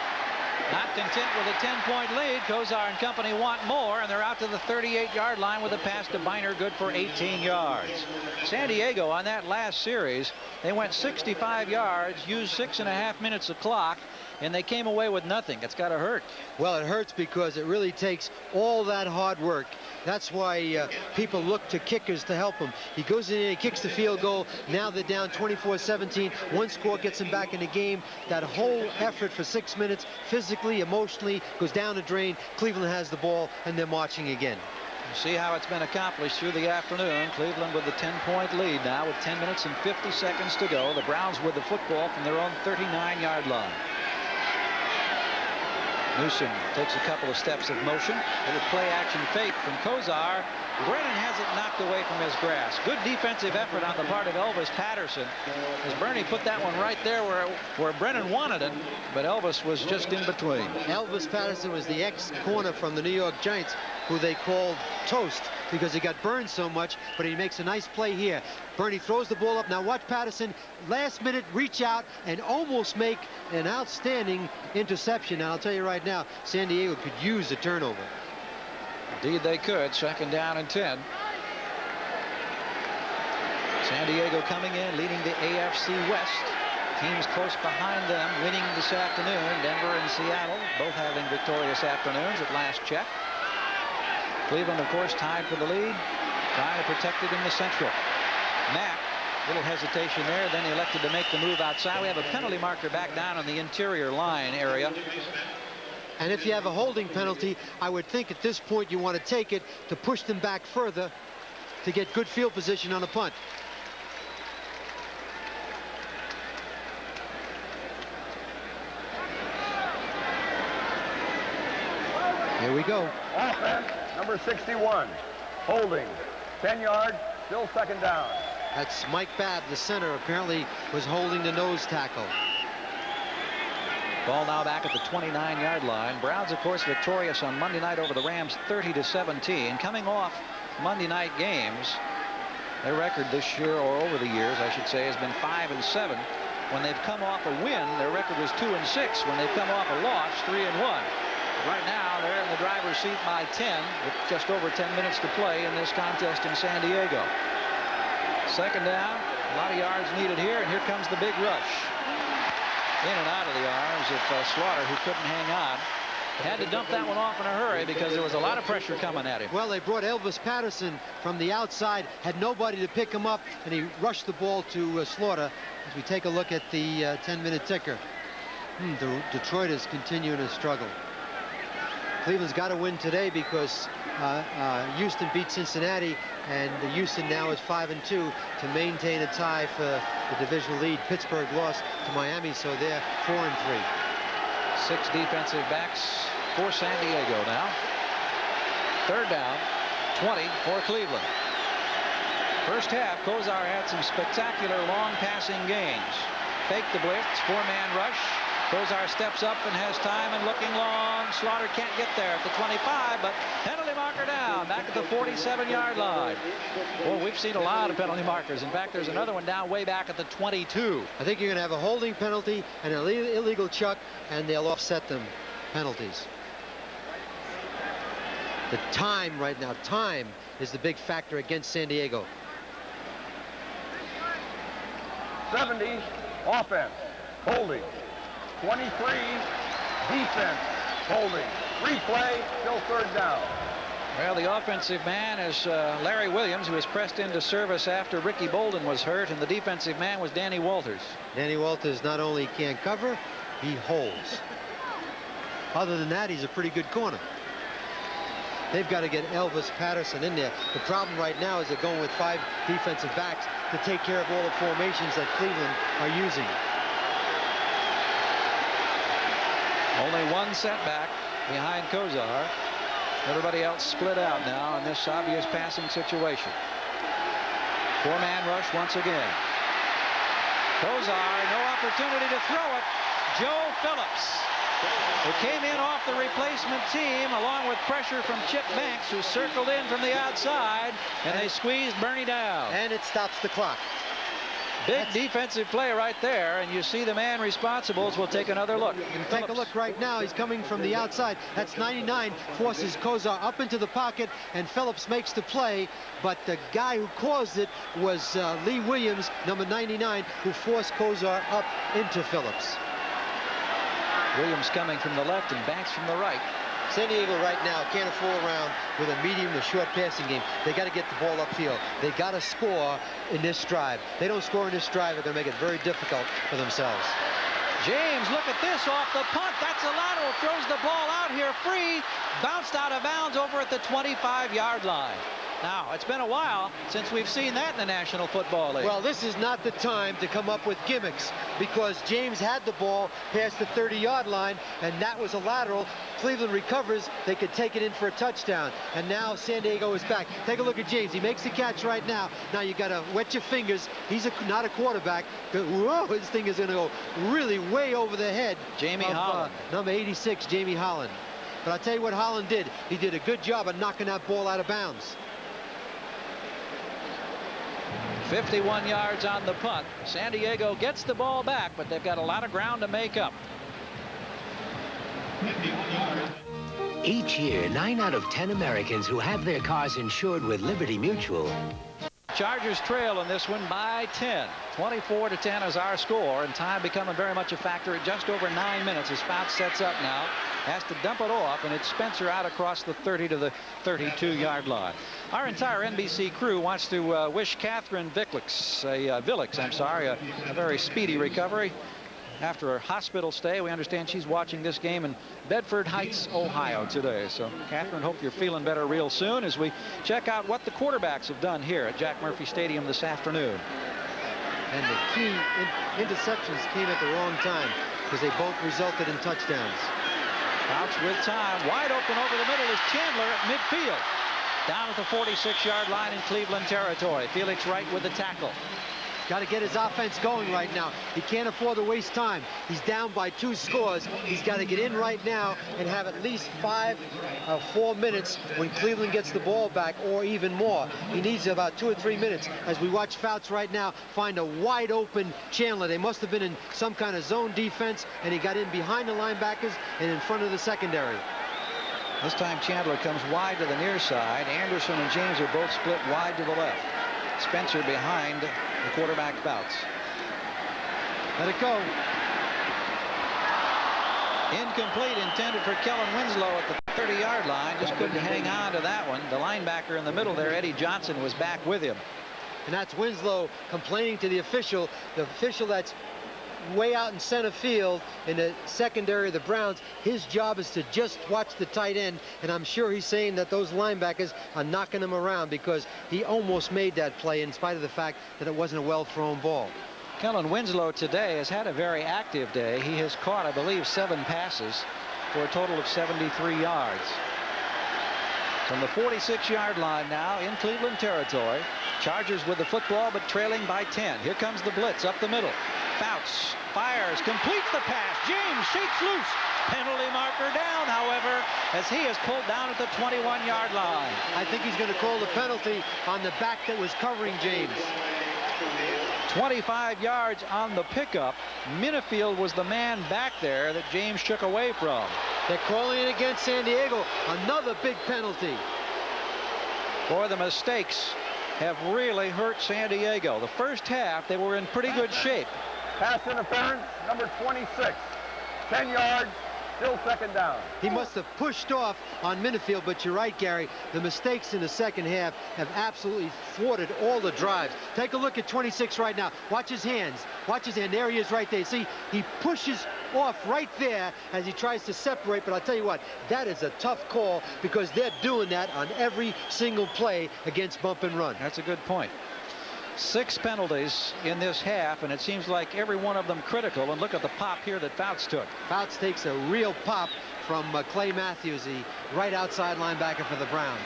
Not content with a 10-point lead, Kozar and company want more, and they're out to the 38-yard line with a pass to Biner, good for 18 yards. San Diego on that last series, they went 65 yards, used 6.5 minutes of clock, and they came away with nothing. It's got to hurt. Well, it hurts because it really takes all that hard work. That's why people look to kickers to help them. He goes in and he kicks the field goal. Now they're down 24-17. One score gets them back in the game. That whole effort for 6 minutes, physically, emotionally, goes down the drain. Cleveland has the ball, and they're marching again. See how it's been accomplished through the afternoon. Cleveland with the 10-point lead now with 10 minutes and 50 seconds to go. The Browns with the football from their own 39-yard line. Newsom takes a couple of steps of motion. Little play-action fake from Kozar. Brennan has it knocked away from his grasp. Good defensive effort on the part of Elvis Patterson, as Bernie put that one right there where Brennan wanted it, but Elvis was just in between. Elvis Patterson was the ex-corner from the New York Giants, who they called Toast because he got burned so much, but he makes a nice play here. Bernie throws the ball up. Now watch Patterson last minute reach out and almost make an outstanding interception. And I'll tell you right now, San Diego could use a turnover. Indeed they could. 2nd down and 10. San Diego coming in, leading the AFC West. Teams close behind them winning this afternoon. Denver and Seattle both having victorious afternoons at last check. Cleveland, of course, tied for the lead, trying to protect it in the Central. Mack, little hesitation there, then he elected to make the move outside. We have a penalty marker back down on the interior line area. And if you have a holding penalty, I would think at this point you want to take it to push them back further to get good field position on a punt. Here we go. Offense, number 61. Holding. 10 yards, still 2nd down. That's Mike Babb, the center, apparently was holding the nose tackle. Ball now back at the 29-yard line. Browns, of course, victorious on Monday night over the Rams 30-17. Coming off Monday night games, their record this year, or over the years, I should say, has been 5-7. When they've come off a win, their record was 2-6. When they've come off a loss, 3-1. Right now, they're in the driver's seat by 10 with just over 10 minutes to play in this contest in San Diego. 2nd down, a lot of yards needed here, and here comes the big rush. In and out of the arms of Slaughter, who couldn't hang on. Had to dump that one off in a hurry because there was a lot of pressure coming at him. Well, they brought Elvis Patterson from the outside, had nobody to pick him up, and he rushed the ball to Slaughter. As we take a look at the 10-minute ticker. The Detroit is continuing to struggle. Cleveland's got to win today because Houston beat Cincinnati, and Houston now is 5-2 to maintain a tie for the divisional lead. Pittsburgh lost to Miami, so they're 4-3. 6 defensive backs for San Diego now. 3rd down, 20 for Cleveland. First half, Kozar had some spectacular long passing gains. Fake the blitz, 4-man rush. Kozar steps up and has time and looking long. Slaughter can't get there at the 25, but penalty marker down back at the 47-yard line. Well, we've seen a lot of penalty markers. In fact, there's another one down way back at the 22. I think you're going to have a holding penalty and an illegal chuck, and they'll offset them penalties. The time right now, time is the big factor against San Diego. 70, offense, holding. 23, defense, holding. Replay, still third down. Well, the offensive man is Larry Williams, who was pressed into service after Ricky Bolden was hurt, and the defensive man was Danny Walters. Danny Walters not only can't cover, he holds. Other than that, he's a pretty good corner. They've got to get Elvis Patterson in there. The problem right now is they're going with 5 defensive backs to take care of all the formations that Cleveland are using. Only one setback behind Kozar. Everybody else split out now in this obvious passing situation. 4-man rush once again. Kozar, no opportunity to throw it. Joe Phillips, who came in off the replacement team along with pressure from Chip Banks, who circled in from the outside, and they squeezed Bernie down. And it stops the clock. Big defensive play right there, and you see the man responsible will take another look. Take a look right now. He's coming from the outside. That's 99, forces Kozar up into the pocket, and Phillips makes the play. But the guy who caused it was Lee Williams, number 99, who forced Kozar up into Phillips. Williams coming from the left and Banks from the right. San Diego right now can't fool around with a medium to short passing game. They got to get the ball upfield. They got to score in this drive. They don't score in this drive, they're going to make it very difficult for themselves. James, look at this off the punt. That's a lateral. Throws the ball out here free. Bounced out of bounds over at the 25-yard line. Now, it's been a while since we've seen that in the National Football League. Well, this is not the time to come up with gimmicks, because James had the ball past the 30-yard line, and that was a lateral. Cleveland recovers. They could take it in for a touchdown. And now San Diego is back. Take a look at James. He makes the catch right now. Now you got to wet your fingers. He's not a quarterback. Whoa, this thing is going to go really way over the head. Jamie Holland. Number 86, Jamie Holland. But I'll tell you what Holland did. He did a good job of knocking that ball out of bounds. 51 yards on the punt. San Diego gets the ball back, but they've got a lot of ground to make up. Each year, 9 out of 10 Americans who have their cars insured with Liberty Mutual. Chargers trail in this one by 10. 24-10 is our score, and time becoming very much a factor at just over 9 minutes as Fouts sets up now. Has to dump it off, and it's Spencer out across the 30 to the 32-yard line. Our entire NBC crew wants to wish Catherine Villix a very speedy recovery after her hospital stay. We understand she's watching this game in Bedford Heights, Ohio today. So, Catherine, hope you're feeling better real soon as we check out what the quarterbacks have done here at Jack Murphy Stadium this afternoon. And the key interceptions came at the wrong time because they both resulted in touchdowns. Fouts with time. Wide open over the middle is Chandler at midfield. Down at the 46-yard line in Cleveland territory. Felix Wright with the tackle. Got to get his offense going right now. He can't afford to waste time. He's down by 2 scores. He's got to get in right now and have at least 4 minutes when Cleveland gets the ball back, or even more. He needs about 2 or 3 minutes as we watch Fouts right now find a wide open Chandler. They must have been in some kind of zone defense, and he got in behind the linebackers and in front of the secondary. This time Chandler comes wide to the near side. Anderson and James are both split wide to the left. Spencer behind the quarterback Fouts. Let it go. Incomplete, intended for Kellen Winslow at the 30-yard line. Just couldn't hang on to that one. The linebacker in the middle there, Eddie Johnson, was back with him. And that's Winslow complaining to the official that's way out in center field in the secondary of the Browns. His job is to just watch the tight end, and I'm sure he's saying that those linebackers are knocking him around because he almost made that play in spite of the fact that it wasn't a well-thrown ball. Kellen Winslow today has had a very active day. He has caught, I believe, 7 passes for a total of 73 yards. From the 46-yard line now in Cleveland territory. Chargers with the football, but trailing by 10. Here comes the blitz up the middle. Fouts fires, completes the pass. James shakes loose. Penalty marker down, however, as he is pulled down at the 21-yard line. I think he's going to call the penalty on the back that was covering James. 25 yards on the pickup. Minifield was the man back there that James shook away from. They're calling it against San Diego. Another big penalty. Boy, the mistakes have really hurt San Diego. The first half, they were in pretty good shape. Pass interference, number 26. 10 yards, Still second down. He must have pushed off on Minifield, but you're right, Gary. The mistakes in the second half have absolutely thwarted all the drives. Take a look at 26 right now. Watch his hands. Watch his hand. There he is right there. See, he pushes off right there as he tries to separate, but I'll tell you what, that is a tough call because they're doing that on every single play against bump and run. That's a good point. 6 penalties in this half, and it seems like every one of them critical. And look at the pop here that Fouts took. Fouts takes a real pop from Clay Matthews, the right outside linebacker for the Browns.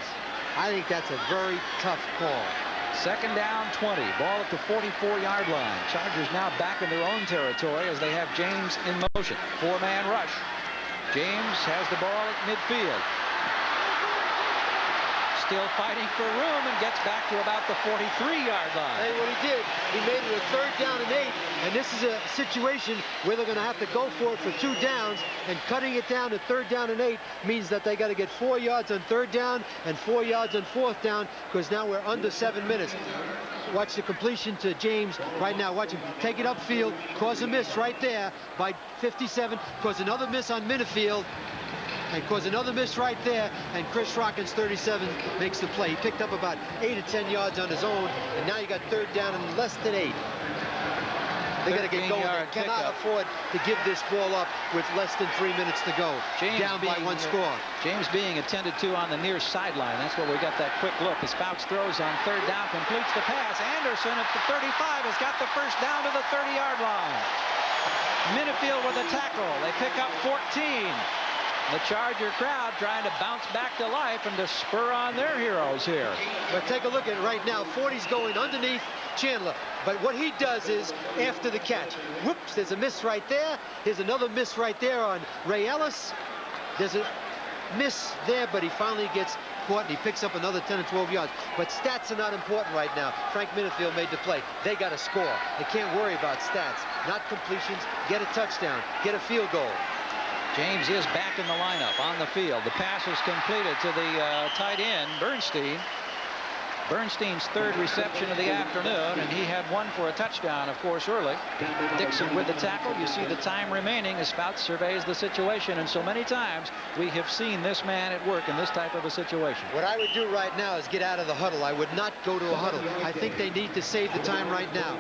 I think that's a very tough call. Second down, 20. Ball at the 44-yard line. Chargers now back in their own territory as they have James in motion. 4-man rush. James has the ball at midfield. Still fighting for room and gets back to about the 43-yard line. Hey, what he did, he made it a 3rd down and 8, and this is a situation where they're going to have to go for it for 2 downs, and cutting it down to 3rd down and 8 means that they got to get 4 yards on 3rd down and 4 yards on 4th down, because now we're under 7 minutes. Watch the completion to James right now. Watch him take it upfield, cause a miss right there by 57, cause another miss on Minifield, and cause another miss right there, and Chris Rockins, 37, makes the play. He picked up about 8 or 10 yards on his own, and now you got 3rd down and less than 8. They got to get going. They cannot afford to give this ball up with less than 3 minutes to go. James down by 1 score. James being attended to on the near sideline. That's where we got that quick look. As Fouts throws on 3rd down, completes the pass. Anderson at the 35 has got the first down to the 30-yard line. Minifield with a tackle. They pick up 14. The Charger crowd trying to bounce back to life and to spur on their heroes here. But take a look at it right now. 40's going underneath Chandler. But what he does is, after the catch, whoops, there's a miss right there. There's another miss right there on Ray Ellis. There's a miss there, but he finally gets caught and he picks up another 10 or 12 yards. But stats are not important right now. Frank Minifield made the play. They got to score. They can't worry about stats. Not completions. Get a touchdown. Get a field goal. James is back in the lineup on the field. The pass is completed to the tight end, Bernstein. Bernstein's 3rd reception of the afternoon, and he had one for a touchdown, of course, early. Dixon with the tackle. You see the time remaining as Fouts surveys the situation, and so many times we have seen this man at work in this type of a situation. What I would do right now is get out of the huddle. I would not go to a huddle. I think they need to save the time right now.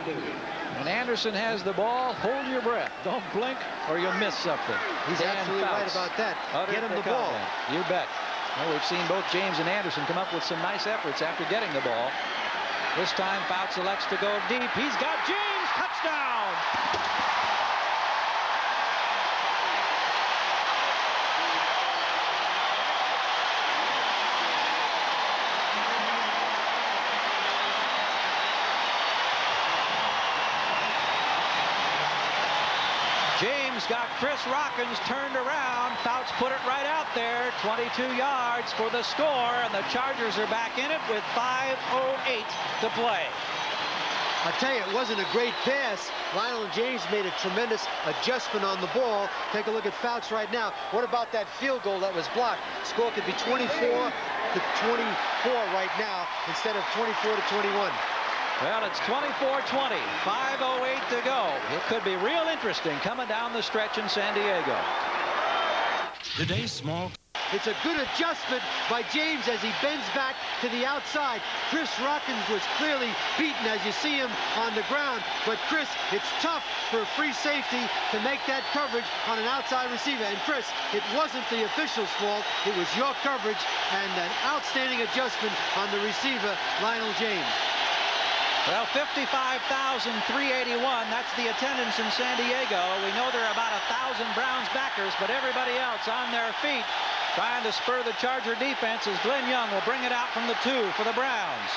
And Anderson has the ball. Hold your breath. Don't blink or you'll miss something. He's absolutely right about that. Get him the ball. You bet. Well, we've seen both James and Anderson come up with some nice efforts after getting the ball. This time, Fouts elects to go deep. He's got James. Touchdown! James got Chris Rockins turned around. Fouts put it right out there. 22 yards for the score, and the Chargers are back in it with 5:08 to play. I tell you, it wasn't a great pass. Lionel James made a tremendous adjustment on the ball. Take a look at Fouts right now. What about that field goal that was blocked? Score could be 24 to 24 right now instead of 24 to 21. Well, it's 24-20, 5:08 to go. It could be real interesting coming down the stretch in San Diego. Today's small. It's a good adjustment by James as he bends back to the outside. Chris Rockins was clearly beaten as you see him on the ground. But Chris, it's tough for a free safety to make that coverage on an outside receiver. And Chris, it wasn't the official's fault. It was your coverage and an outstanding adjustment on the receiver, Lionel James. Well, 55,381. That's the attendance in San Diego. We know there are about 1,000 Browns backers, but everybody else on their feet trying to spur the Charger defense as Glenn Young will bring it out from the 2 for the Browns.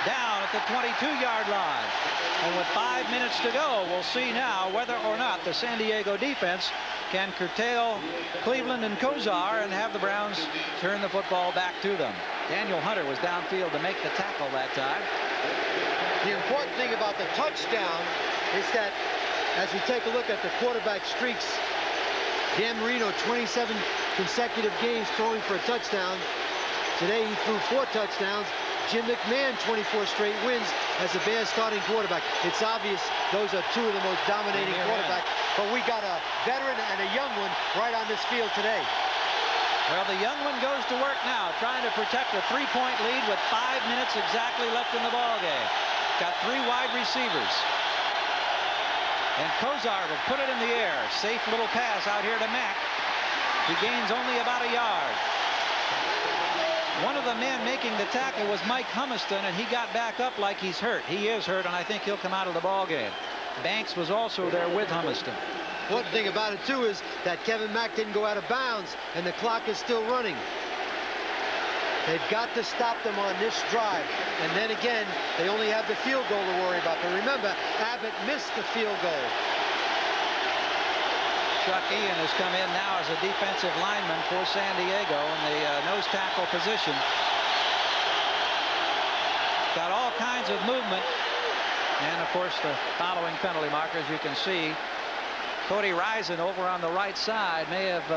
Down at the 22-yard line. And with 5 minutes to go, we'll see now whether or not the San Diego defense can curtail Cleveland and Kozar and have the Browns turn the football back to them. Daniel Hunter was downfield to make the tackle that time. The important thing about the touchdown is that as we take a look at the quarterback streaks, Dan Marino, 27 consecutive games throwing for a touchdown. Today he threw 4 touchdowns. Jim McMahon, 24 straight wins as a Bears starting quarterback. It's obvious those are 2 of the most dominating quarterbacks but we got a veteran and a young one right on this field today. Well, the young one goes to work now, trying to protect a 3-point lead with 5 minutes exactly left in the ball game. Got 3 wide receivers. And Kozar will put it in the air. Safe little pass out here to Mack. He gains only about a yard. One of the men making the tackle was Mike Humiston, and he got back up like he's hurt. He is hurt, and I think he'll come out of the ball game. Banks was also there with Humiston. One thing about it, too, is that Kevin Mack didn't go out of bounds, and the clock is still running. They've got to stop them on this drive. And then again, they only have the field goal to worry about. But remember, Abbott missed the field goal. Chuck Ian has come in now as a defensive lineman for San Diego in the nose tackle position. Got all kinds of movement. And, of course, the following penalty markers you can see. Cody Rison over on the right side may have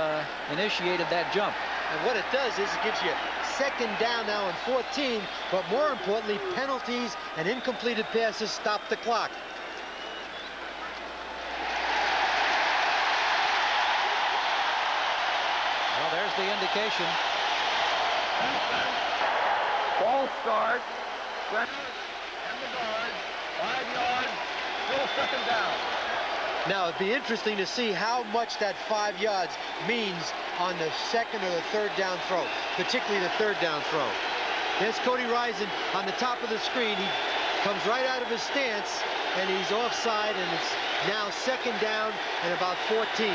initiated that jump. And what it does is it gives you second down now and 14, but more importantly, penalties and incompleted passes stop the clock. Well, there's the indication. False start. And the guard. 5 yards. Still second down. Now, it'd be interesting to see how much that 5 yards means on the second or the third down throw, particularly the third down throw. There's Cody Rison on the top of the screen. He comes right out of his stance, and he's offside, and it's now second down and about 14.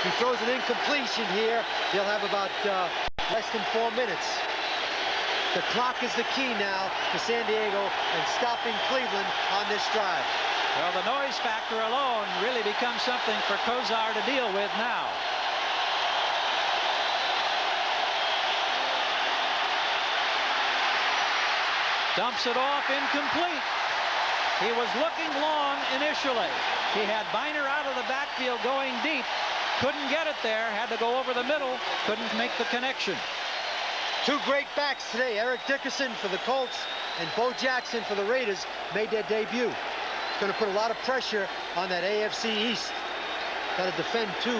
He throws an incompletion here. They'll have about less than 4 minutes. The clock is the key now to San Diego and stopping Cleveland on this drive. Well, the noise factor alone really becomes something for Kozar to deal with now. Dumps it off, incomplete. He was looking long initially. He had Biner out of the backfield going deep. Couldn't get it there. Had to go over the middle. Couldn't make the connection. 2 great backs today. Eric Dickerson for the Colts and Bo Jackson for the Raiders made their debut. Going to put a lot of pressure on that AFC East. Got to defend 2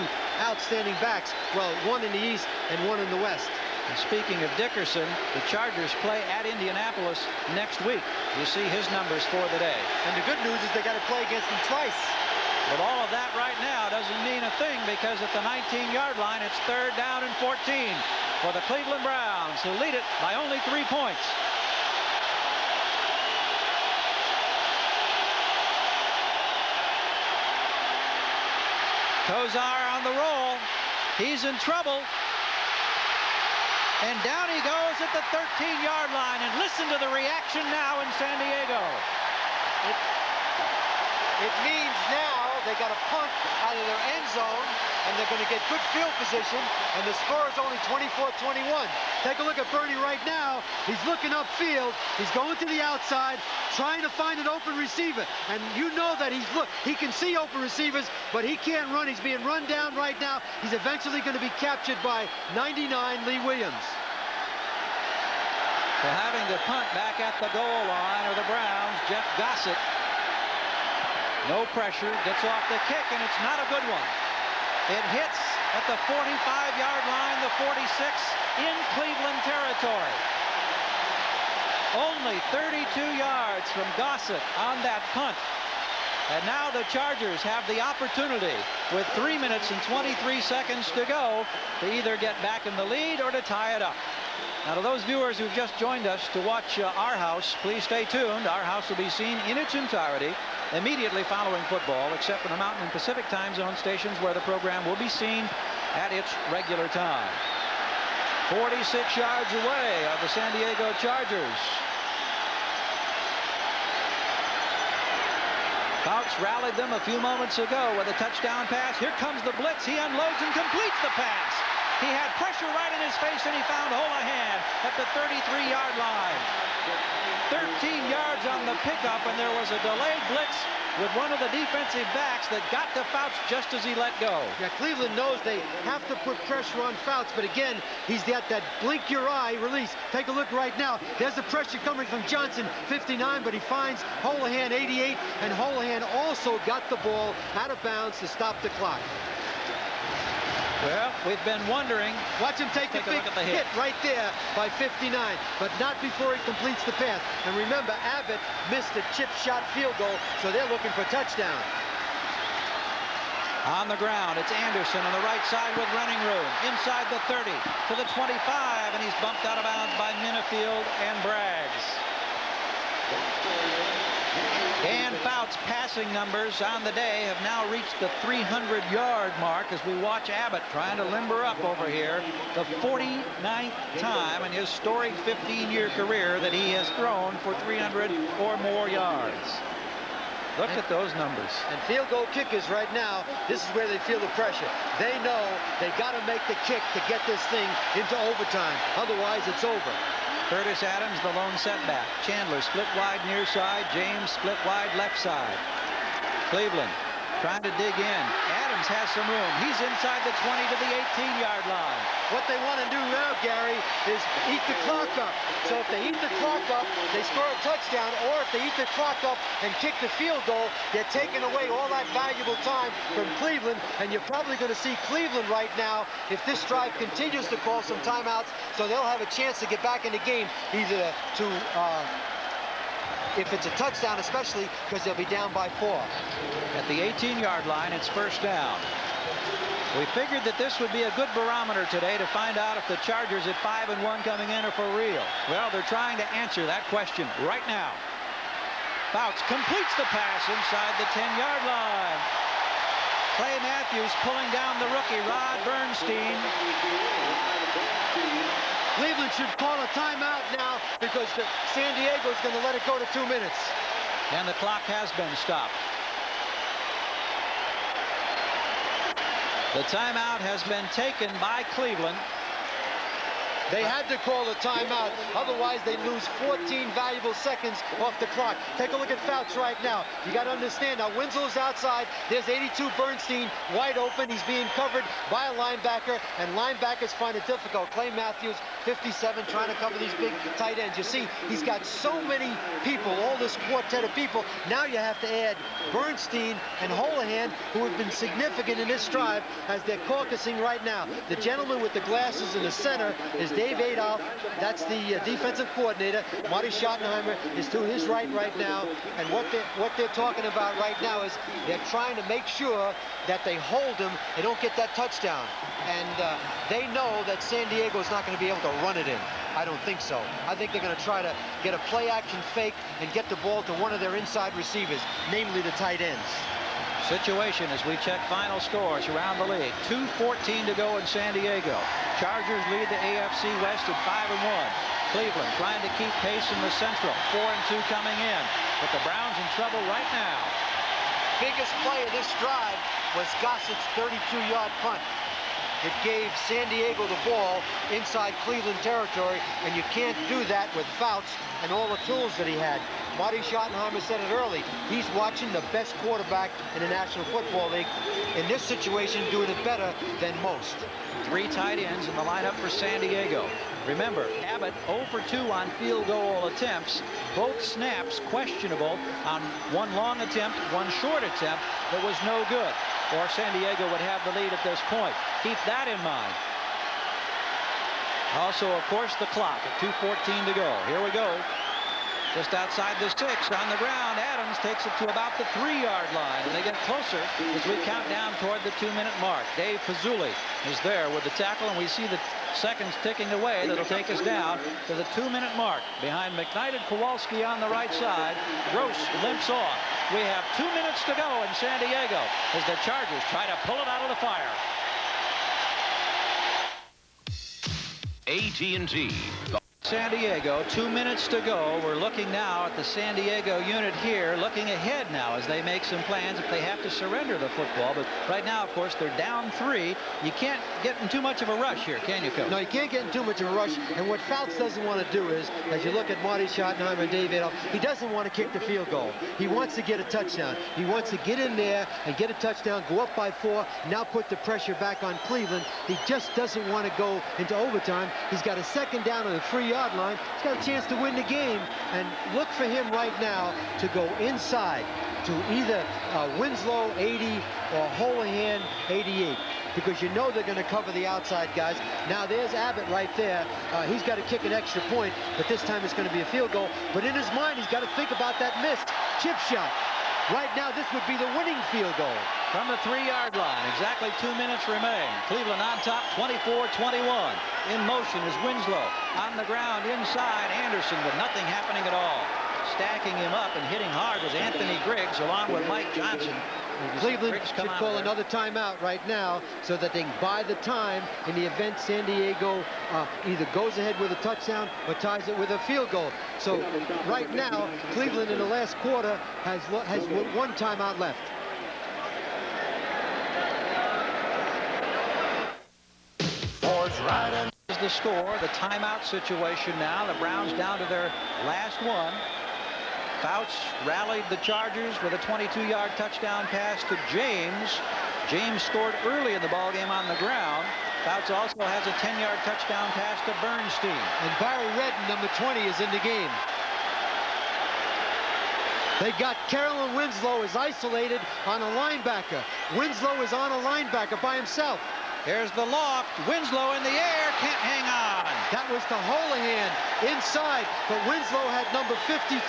outstanding backs. Well, one in the East and one in the West. And speaking of Dickerson, the Chargers play at Indianapolis next week. You see his numbers for the day. And the good news is they got to play against him twice. But all of that right now doesn't mean a thing, because at the 19-yard line, it's 3rd down and 14 for the Cleveland Browns, who lead it by only 3 points. Kozar on the roll. He's in trouble. And down he goes at the 13-yard line. And listen to the reaction now in San Diego. It means now they got a punt out of their end zone, and they're going to get good field position, and the score is only 24-21. Take a look at Bernie right now. He's looking upfield. He's going to the outside, trying to find an open receiver. And you know that he can see open receivers, but he can't run. He's being run down right now. He's eventually going to be captured by 99 Lee Williams. So having to punt back at the goal line are the Browns. Jeff Gossett. No pressure, gets off the kick, and it's not a good one. It hits at the 45-yard line, the 46, in Cleveland territory. Only 32 yards from Gossett on that punt. And now the Chargers have the opportunity, with 3 minutes and 23 seconds to go, to either get back in the lead or to tie it up. Now, to those viewers who've just joined us to watch Our House, please stay tuned. Our House will be seen in its entirety immediately following football, except for the Mountain and Pacific time zone stations, where the program will be seen at its regular time. 46 yards away are the San Diego Chargers. Fouts rallied them a few moments ago with a touchdown pass. Here comes the blitz. He unloads and completes the pass. He had pressure right in his face, and he found Holohan at the 33-yard line. 13 yards on the pickup, and there was a delayed blitz with one of the defensive backs that got to Fouts just as he let go. Yeah, Cleveland knows they have to put pressure on Fouts, but again, he's got that blink your eye release. Take a look right now. There's the pressure coming from Johnson, 59, but he finds Holohan, 88, and Holohan also got the ball out of bounds to stop the clock. Well, we've been wondering. Watch him take the big hit right there by 59, but not before he completes the pass. And remember, Abbott missed a chip shot field goal, so they're looking for touchdown. On the ground, it's Anderson on the right side with running room. Inside the 30 to the 25, and he's bumped out of bounds by Minifield and Braggs. Dan Fouts' passing numbers on the day have now reached the 300-yard mark as we watch Abbott trying to limber up over here. The 49th time in his storied 15-year career that he has thrown for 300 or more yards. Look at those numbers. And field goal kickers right now, this is where they feel the pressure. They know they got to make the kick to get this thing into overtime. Otherwise, it's over. Curtis Adams, the lone setback. Chandler split wide near side. James split wide left side. Cleveland trying to dig in. Adams has some room. He's inside the 20 to the 18-yard line. What they want to do now, Gary, is eat the clock up. So if they eat the clock up, they score a touchdown, or if they eat the clock up and kick the field goal, they're taking away all that valuable time from Cleveland, and you're probably going to see Cleveland right now, if this drive continues, to call some timeouts, so they'll have a chance to get back in the game, either to if it's a touchdown, especially because they'll be down by 4. At the 18-yard line, it's first down. We figured that this would be a good barometer today to find out if the Chargers at 5-1 coming in are for real. Well, they're trying to answer that question right now. Fouts completes the pass inside the 10-yard line. Clay Matthews pulling down the rookie, Rod Bernstein. Cleveland should call a timeout now because San Diego is going to let it go to 2 minutes. And the clock has been stopped. The timeout has been taken by Cleveland. They had to call a timeout, otherwise they lose 14 valuable seconds off the clock. Take a look at Fouts right now. You got to understand, now Winslow's outside. There's 82 Bernstein wide open. He's being covered by a linebacker, and linebackers find it difficult. Clay Matthews, 57, trying to cover these big tight ends. You see, he's got so many people, all this quartet of people. Now you have to add Bernstein and Holohan, who have been significant in this drive as they're caucusing right now. The gentleman with the glasses in the center is Dave Adolph. That's the defensive coordinator. Marty Schottenheimer is to his right now, and what they're talking about right now is they're trying to make sure that they hold him, they don't get that touchdown, and they know that San Diego is not going to be able to run it in. I don't think so. I think they're going to try to get a play-action fake and get the ball to one of their inside receivers, namely the tight ends. Situation as we check final scores around the league. 2:14 to go in San Diego. Chargers lead the AFC West at 5-1. Cleveland trying to keep pace in the Central. 4-2 coming in. But the Browns in trouble right now. Biggest play of this drive was Gossett's 32-yard punt. It gave San Diego the ball inside Cleveland territory, and you can't do that with Fouts and all the tools that he had. Marty Schottenheimer said it early. He's watching the best quarterback in the National Football League. In this situation, doing it better than most. 3 tight ends in the lineup for San Diego. Remember, Abbott 0 for 2 on field goal attempts. Both snaps questionable on one long attempt, one short attempt that was no good. Or San Diego would have the lead at this point. Keep that in mind. Also, of course, the clock at 2:14 to go. Here we go. Just outside the 6, on the ground, Adams takes it to about the 3-yard line, and they get closer as we count down toward the 2-minute mark. Dave Pazzulli is there with the tackle, and we see the seconds ticking away. That'll take us down to the 2-minute mark. Behind McKnight and Kowalski on the right side, Gross limps off. We have 2 minutes to go in San Diego as the Chargers try to pull it out of the fire. AT&T. San Diego, 2 minutes to go. We're looking now at the San Diego unit here, looking ahead now as they make some plans if they have to surrender the football. But right now, of course, they're down 3. You can't get in too much of a rush here, can you, Coach? No, you can't get in too much of a rush. And what Fouts doesn't want to do is, as you look at Marty Schottenheimer and Dave Adolph, he doesn't want to kick the field goal. He wants to get a touchdown. He wants to get in there and get a touchdown, go up by 4, now put the pressure back on Cleveland. He just doesn't want to go into overtime. He's got a second down on the 3-yard line. He's got a chance to win the game. And look for him right now to go inside to either Winslow 80 or Holohan 88, because you know they're going to cover the outside guys. Now there's Abbott right there. He's got to kick an extra point, but this time it's going to be a field goal. But in his mind, he's got to think about that missed chip shot. Right now, this would be the winning field goal. From the 3-yard line, exactly 2 minutes remain. Cleveland on top, 24-21. In motion is Winslow. On the ground inside Anderson, but nothing happening at all. Stacking him up and hitting hard was Anthony Griggs along with Mike Johnson. Cleveland should call another timeout right now so that they can buy the time in the event San Diego either goes ahead with a touchdown or ties it with a field goal. So right now, Cleveland in the last quarter has 1 timeout left. Is the score, the timeout situation now. The Browns down to their last one. Fouts rallied the Chargers with a 22-yard touchdown pass to James. James scored early in the ballgame on the ground. Fouts also has a 10-yard touchdown pass to Bernstein. And Barry Redden, number 20, is in the game. They got Carolyn Winslow is isolated on a linebacker. Winslow is on a linebacker by himself. Here's the loft. Winslow in the air, can't hang on. That was to Holohan inside, but Winslow had number 53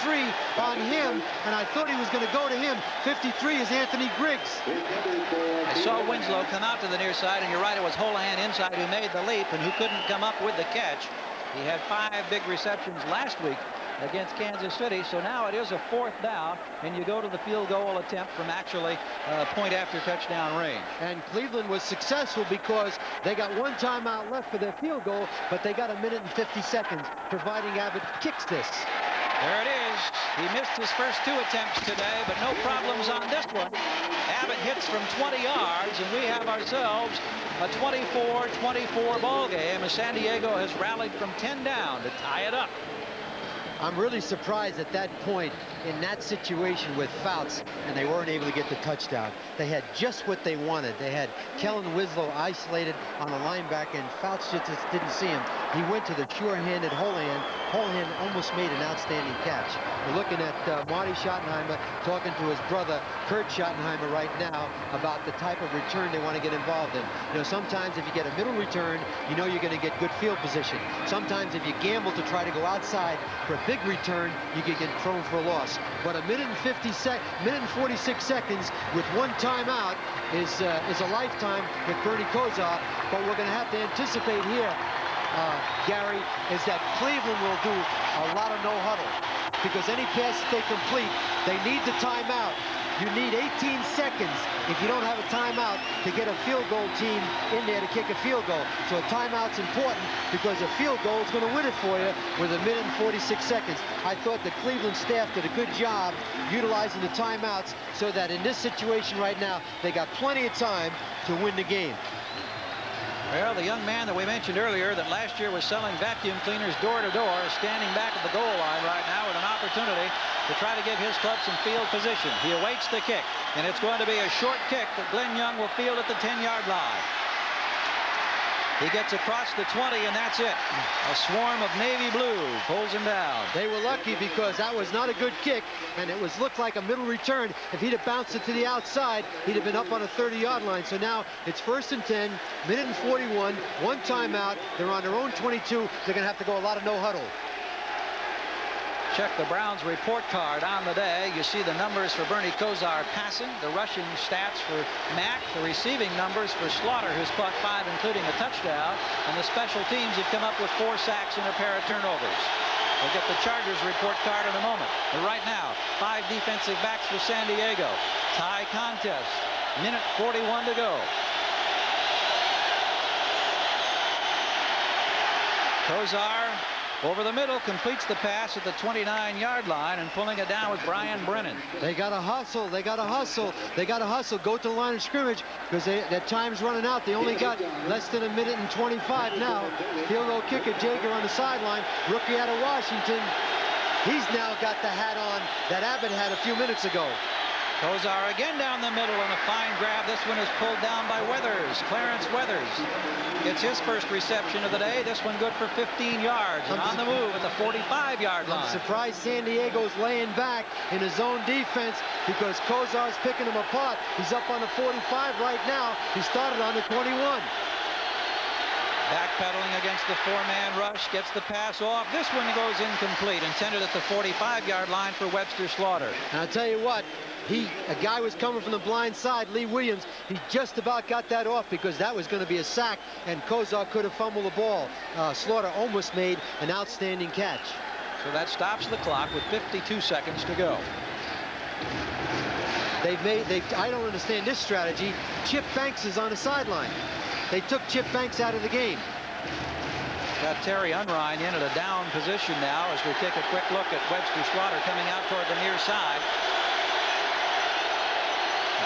on him, and I thought he was going to go to him. 53 is Anthony Griggs. I saw Winslow come out to the near side, and you're right, it was Holohan inside who made the leap and who couldn't come up with the catch. He had 5 big receptions last week against Kansas City, so now it is a 4th down, and you go to the field goal attempt from actually point after touchdown range. And Cleveland was successful because they got 1 timeout left for their field goal, but they got 1 minute and 50 seconds, providing Abbott kicks this. There it is. He missed his first 2 attempts today, but no problems on this one. Abbott hits from 20 yards, and we have ourselves a 24-24 ball game as San Diego has rallied from 10 down to tie it up. I'm really surprised at that point in that situation with Fouts, and they weren't able to get the touchdown. They had just what they wanted. They had Kellen Winslow isolated on a linebacker, and Fouts just didn't see him. He went to the sure-handed Holohan. Holohan almost made an outstanding catch. We're looking at Marty Schottenheimer talking to his brother Kurt Schottenheimer right now about the type of return they want to get involved in. You know, sometimes if you get a middle return, you know you're going to get good field position. Sometimes if you gamble to try to go outside for a big return, you can get thrown for a loss. But a minute and 46 seconds with 1 timeout is a lifetime with Bernie Kosar. But we're going to have to anticipate here, Gary, is that Cleveland will do a lot of no huddle, because any pass that they complete, they need the timeout. You need 18 seconds if you don't have a timeout to get a field goal team in there to kick a field goal. So a timeout's important because a field goal is going to win it for you with 1 minute and 46 seconds. I thought the Cleveland staff did a good job utilizing the timeouts so that in this situation right now, they got plenty of time to win the game. Well, the young man that we mentioned earlier that last year was selling vacuum cleaners door to door is standing back at the goal line right now with an opportunity to try to give his club some field position. He awaits the kick, and it's going to be a short kick that Glenn Young will field at the 10-yard line. He gets across the 20, and that's it. A swarm of navy blue pulls him down. They were lucky because that was not a good kick, and it looked like a middle return. If he'd have bounced it to the outside, he'd have been up on a 30-yard line. So now it's 1st and 10, minute and 41, 1 timeout. They're on their own 22. They're going to have to go a lot of no huddle. Check the Browns report card on the day. You see the numbers for Bernie Kosar passing, the rushing stats for Mack, the receiving numbers for Slaughter, who's caught 5, including a touchdown, and the special teams have come up with 4 sacks and a pair of turnovers. We'll get the Chargers report card in a moment. But right now, 5 defensive backs for San Diego. Tie contest. Minute 41 to go. Kosar Over the middle, completes the pass at the 29-yard line, and pulling it down with Brian Brennan. They got to hustle. They got to hustle. They got to hustle. Go to the line of scrimmage because their time's running out. They only got less than 1:25 now. Field goal kicker Jaeger on the sideline. Rookie out of Washington. He's now got the hat on that Abbott had a few minutes ago. Kozar again down the middle, and a fine grab. This one is pulled down by Weathers, Clarence Weathers. It's his first reception of the day. This one good for 15 yards. And on the move at the 45-yard line. I'm surprised San Diego's laying back in his zone defense because Kozar's picking him apart. He's up on the 45 right now. He started on the 21. Backpedaling against the four-man rush, gets the pass off. This one goes incomplete, intended at the 45-yard line for Webster Slaughter. And I'll tell you what, a guy was coming from the blind side, Lee Williams. He just about got that off because that was going to be a sack, and Kozar could have fumbled the ball. Slaughter almost made an outstanding catch. So that stops the clock with 52 seconds to go. I don't understand this strategy. Chip Banks is on the sideline. They took Chip Banks out of the game. Got Terry Unrein in at a down position now as we take a quick look at Webster Slaughter coming out toward the near side.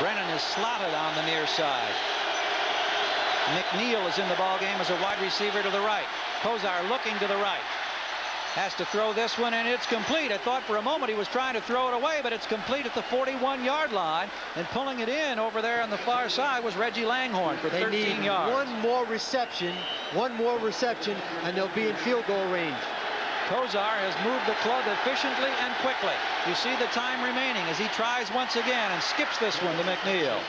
Brennan is slotted on the near side. McNeil is in the ballgame as a wide receiver to the right. Kozar looking to the right. Has to throw this one, and it's complete. I thought for a moment he was trying to throw it away, but it's complete at the 41-yard line. And pulling it in over there on the far side was Reggie Langhorne for 13 yards. One more reception, and they'll be in field goal range. Kozar has moved the club efficiently and quickly. You see the time remaining as he tries once again and skips this one to McNeil.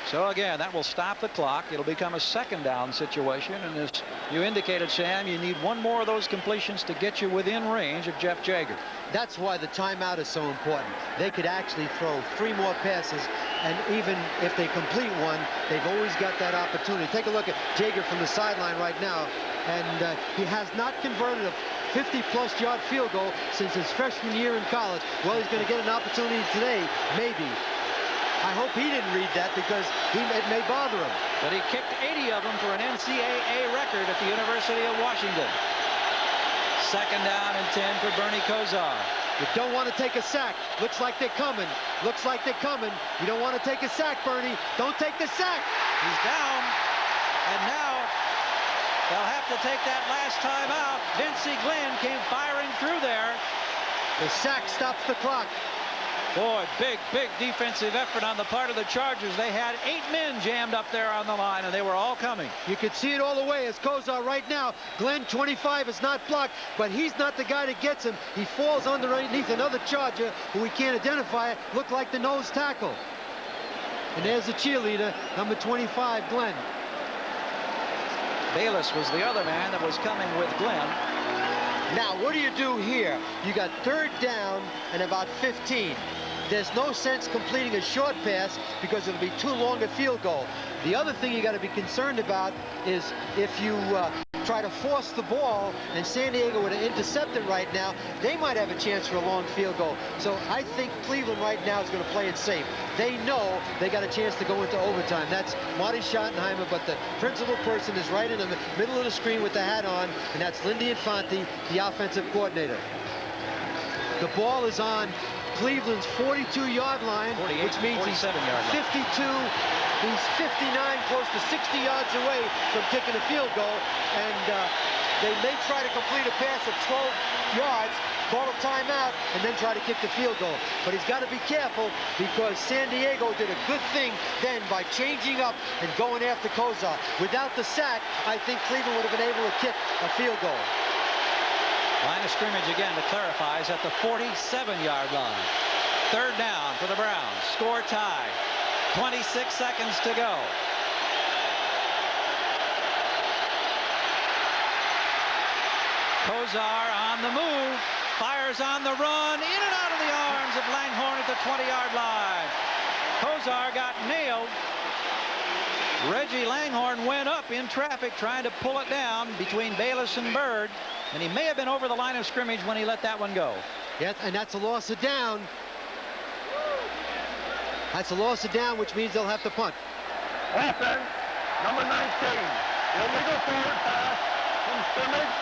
So again, that will stop the clock. It'll become a second down situation, and as you indicated, Sam, you need one more of those completions to get you within range of Jeff Jaeger. That's why the timeout is so important. They could actually throw 3 more passes, and even if they complete one, they've always got that opportunity. Take a look at Jaeger from the sideline right now, and he has not converted a 50-plus yard field goal since his freshman year in college. Well, he's going to get an opportunity today, maybe. I hope he didn't read that because it may bother him. But he kicked 80 of them for an NCAA record at the University of Washington. Second down and 10 for Bernie Kozar. You don't want to take a sack. Looks like they're coming. Looks like they're coming. You don't want to take a sack, Bernie. Don't take the sack. He's down. And now they'll have to take that last time out. Vincey Glenn came firing through there. The sack stops the clock. Boy, big defensive effort on the part of the Chargers. They had 8 men jammed up there on the line, and they were all coming. You could see it all the way as Kozar right now. Glenn, 25, is not blocked, but he's not the guy that gets him. He falls underneath another Charger who we can't identify. Looked like the nose tackle. And there's the cheerleader, number 25, Glenn. Bayless was the other man that was coming with Glenn. Now, what do you do here? You got 3rd down and about 15. There's no sense completing a short pass because it'll be too long a field goal. The other thing you got to be concerned about is if you try to force the ball and San Diego were to intercept it right now, they might have a chance for a long field goal. So I think Cleveland right now is going to play it safe. They know they got a chance to go into overtime. That's Marty Schottenheimer, but the principal person is right in the middle of the screen with the hat on, and that's Lindy Infante, the offensive coordinator. The ball is on Cleveland's 42-yard line, which means he's 52. He's 59, close to 60 yards away from kicking a field goal, and they may try to complete a pass of 12 yards, call a timeout, and then try to kick the field goal. But he's got to be careful because San Diego did a good thing then by changing up and going after Kozar. Without the sack, I think Cleveland would have been able to kick a field goal. Line of scrimmage again to clarify is at the 47-yard line. 3rd down for the Browns. Score tie. 26 seconds to go. Kozar on the move. Fires on the run. In and out of the arms of Langhorne at the 20-yard line. Kozar got nailed. Reggie Langhorne went up in traffic trying to pull it down between Bayless and Bird, and he may have been over the line of scrimmage when he let that one go. Yeah, and that's a loss of down. That's a loss of down, which means they'll have to punt. Offense, number 19. Illegal forward pass from scrimmage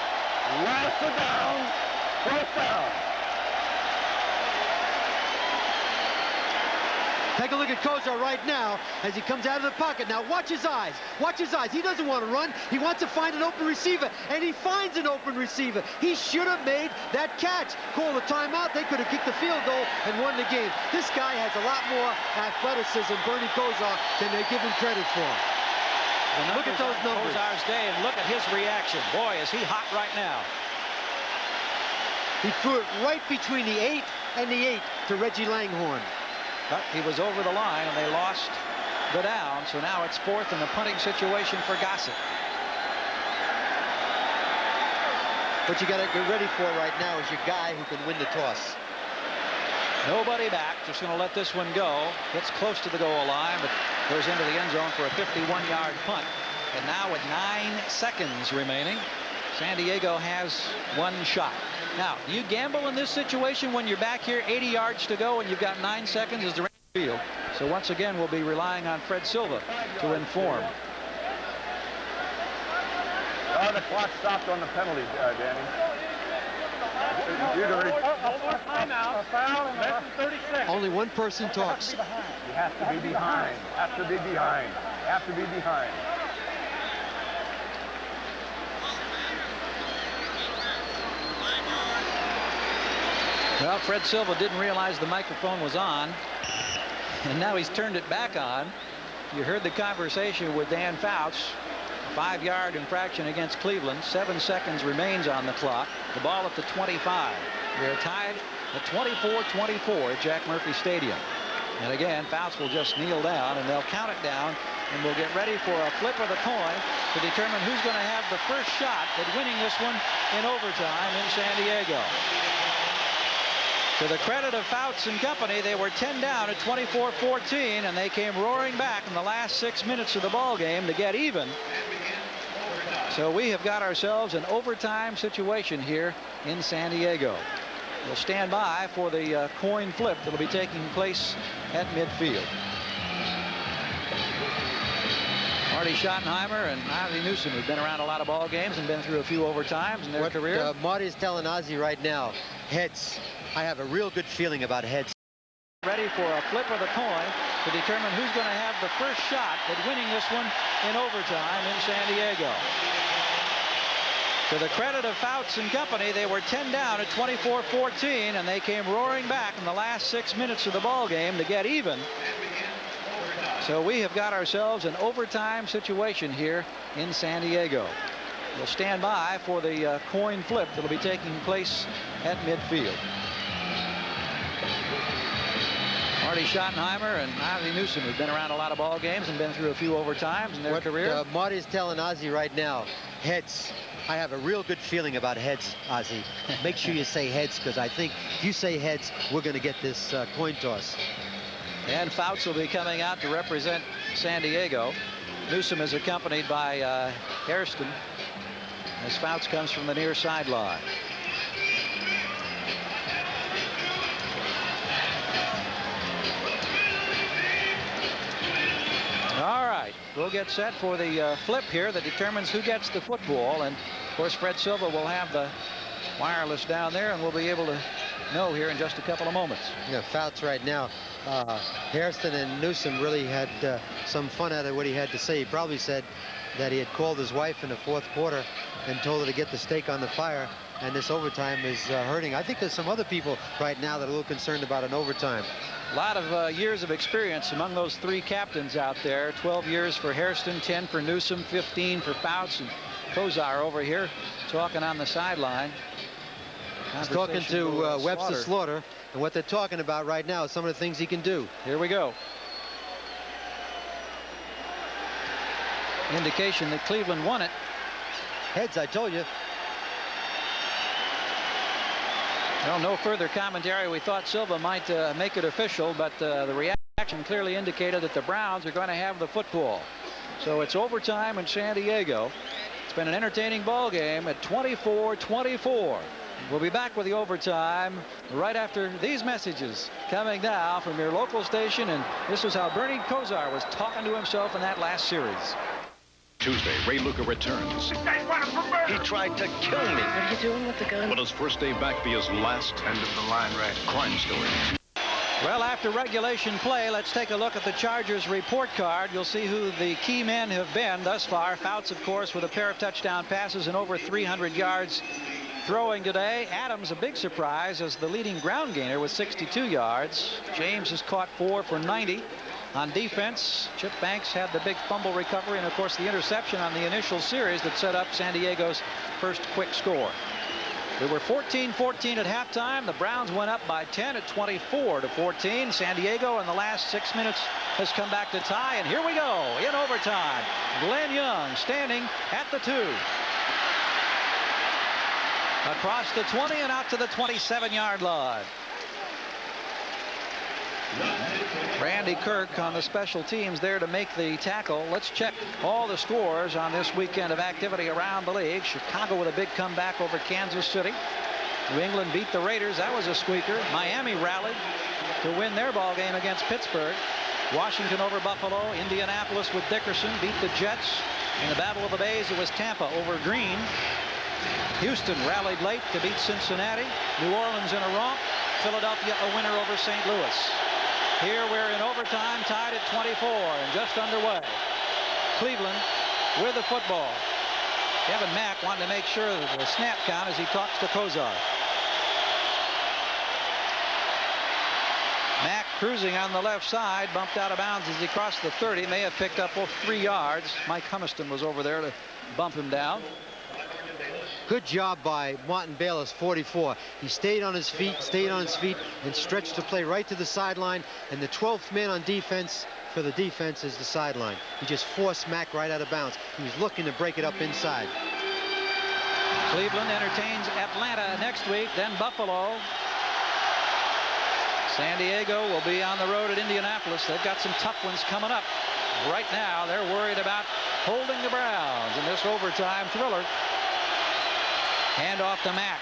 Last down. First down. Take a look at Kozar right now as he comes out of the pocket. Now watch his eyes. Watch his eyes. He doesn't want to run. He wants to find an open receiver, and he finds an open receiver. He should have made that catch. Call a timeout. They could have kicked the field goal and won the game. This guy has a lot more athleticism, Bernie Kozar, than they give him credit for. Look at those numbers. Kozar's day, and look at his reaction. Boy, is he hot right now. He threw it right between the 8 and the 8 to Reggie Langhorne. But he was over the line, and they lost the down. So now it's fourth in the punting situation for Gossett. What you got to get ready for right now is your guy who can win the toss. Nobody back. Just going to let this one go. Gets close to the goal line, but goes into the end zone for a 51-yard punt. And now with 9 seconds remaining, San Diego has one shot. Now, you gamble in this situation when you're back here 80 yards to go and you've got 9 seconds as the field. So once again, we'll be relying on Fred Silva to inform. Oh, the clock stopped on the penalty, Danny. Timeout. Foul. Less than 30 seconds. Only one person talks. You have to be behind. Have to be behind. Have to be behind. Well, Fred Silva didn't realize the microphone was on, and now he's turned it back on. You heard the conversation with Dan Fouts. 5-yard infraction against Cleveland. 7 seconds remains on the clock. The ball at the 25. We're tied at 24-24 at Jack Murphy Stadium. And again, Fouts will just kneel down, and they'll count it down, and we'll get ready for a flip of the coin to determine who's going to have the first shot at winning this one in overtime in San Diego. To the credit of Fouts and company, they were 10 down at 24-14, and they came roaring back in the last 6 minutes of the ball game to get even. So we have got ourselves an overtime situation here in San Diego. We'll stand by for the coin flip that will be taking place at midfield. Marty Schottenheimer and Ozzie Newsome have been around a lot of ball games and been through a few overtimes in their career. Marty's telling Ozzie right now, heads. I have a real good feeling about heads. Ready for a flip of the coin to determine who's going to have the first shot at winning this one in overtime in San Diego. To the credit of Fouts and company, they were 10 down at 24-14, and they came roaring back in the last 6 minutes of the ball game to get even. So we have got ourselves an overtime situation here in San Diego. We'll stand by for the coin flip that will be taking place at midfield. Marty Schottenheimer and Ozzie Newsome have been around a lot of ball games and been through a few overtimes in their career. Marty's telling Ozzie right now, heads. I have a real good feeling about heads, Ozzie. Make sure you say heads, because I think if you say heads, we're going to get this coin toss. And Fouts will be coming out to represent San Diego. Newsome is accompanied by Hairston as Fouts comes from the near sideline. All right, we'll get set for the flip here that determines who gets the football. And, of course, Fred Silva will have the wireless down there, and we'll be able to know here in just a couple of moments. Yeah, Fouts right now. Hairston and Newsome really had some fun out of what he had to say. He probably said that he had called his wife in the fourth quarter and told her to get the steak on the fire, and this overtime is hurting. I think there's some other people right now that are a little concerned about an overtime. A lot of years of experience among those three captains out there. 12 years for Hairston, 10 for Newsome, 15 for Fouts, and Kozar over here talking on the sideline. He's talking to Webster Slaughter, and what they're talking about right now is some of the things he can do. Here we go. Indication that Cleveland won it. Heads, I told you. Well, no further commentary. We thought Silva might make it official, but the reaction clearly indicated that the Browns are going to have the football. So it's overtime in San Diego. It's been an entertaining ball game at 24-24. We'll be back with the overtime right after these messages coming now from your local station. And this was how Bernie Kozar was talking to himself in that last series. Tuesday, Ray Luca returns. This guy's wanted for murder. He tried to kill me. What are you doing with the gun? Will his first day back be his last? End of the line, Ray. Crime Story. Well, after regulation play, let's take a look at the Chargers report card. You'll see who the key men have been thus far. Fouts, of course, with a pair of touchdown passes and over 300 yards throwing today. Adams, a big surprise, as the leading ground gainer with 62 yards. James has caught 4 for 90. On defense, Chip Banks had the big fumble recovery and, of course, the interception on the initial series that set up San Diego's first quick score. We were 14-14 at halftime. The Browns went up by 10 at 24-14. San Diego in the last 6 minutes has come back to tie, and here we go in overtime. Glenn Young standing at the 2. Across the 20 and out to the 27-yard line. Randy Kirk on the special teams there to make the tackle. Let's check all the scores on this weekend of activity around the league. Chicago with a big comeback over Kansas City. New England beat the Raiders. That was a squeaker. Miami rallied to win their ball game against Pittsburgh. Washington over Buffalo. Indianapolis with Dickerson beat the Jets. In the Battle of the Bays, it was Tampa over Green. Houston rallied late to beat Cincinnati. New Orleans in a romp. Philadelphia a winner over St. Louis. Here we're in overtime, tied at 24 and just underway. Cleveland with the football. Kevin Mack wanted to make sure that the snap count as he talks to Kozar. Mack cruising on the left side, bumped out of bounds as he crossed the 30. May have picked up 3 yards. Mike Humiston was over there to bump him down. Good job by Martin Bayless, 44. He stayed on his feet, and stretched the play right to the sideline. And the 12th man on defense for the defense is the sideline. He just forced Mack right out of bounds. He was looking to break it up inside. Cleveland entertains Atlanta next week, then Buffalo. San Diego will be on the road at Indianapolis. They've got some tough ones coming up. Right now, they're worried about holding the Browns in this overtime thriller. Hand off to Mack.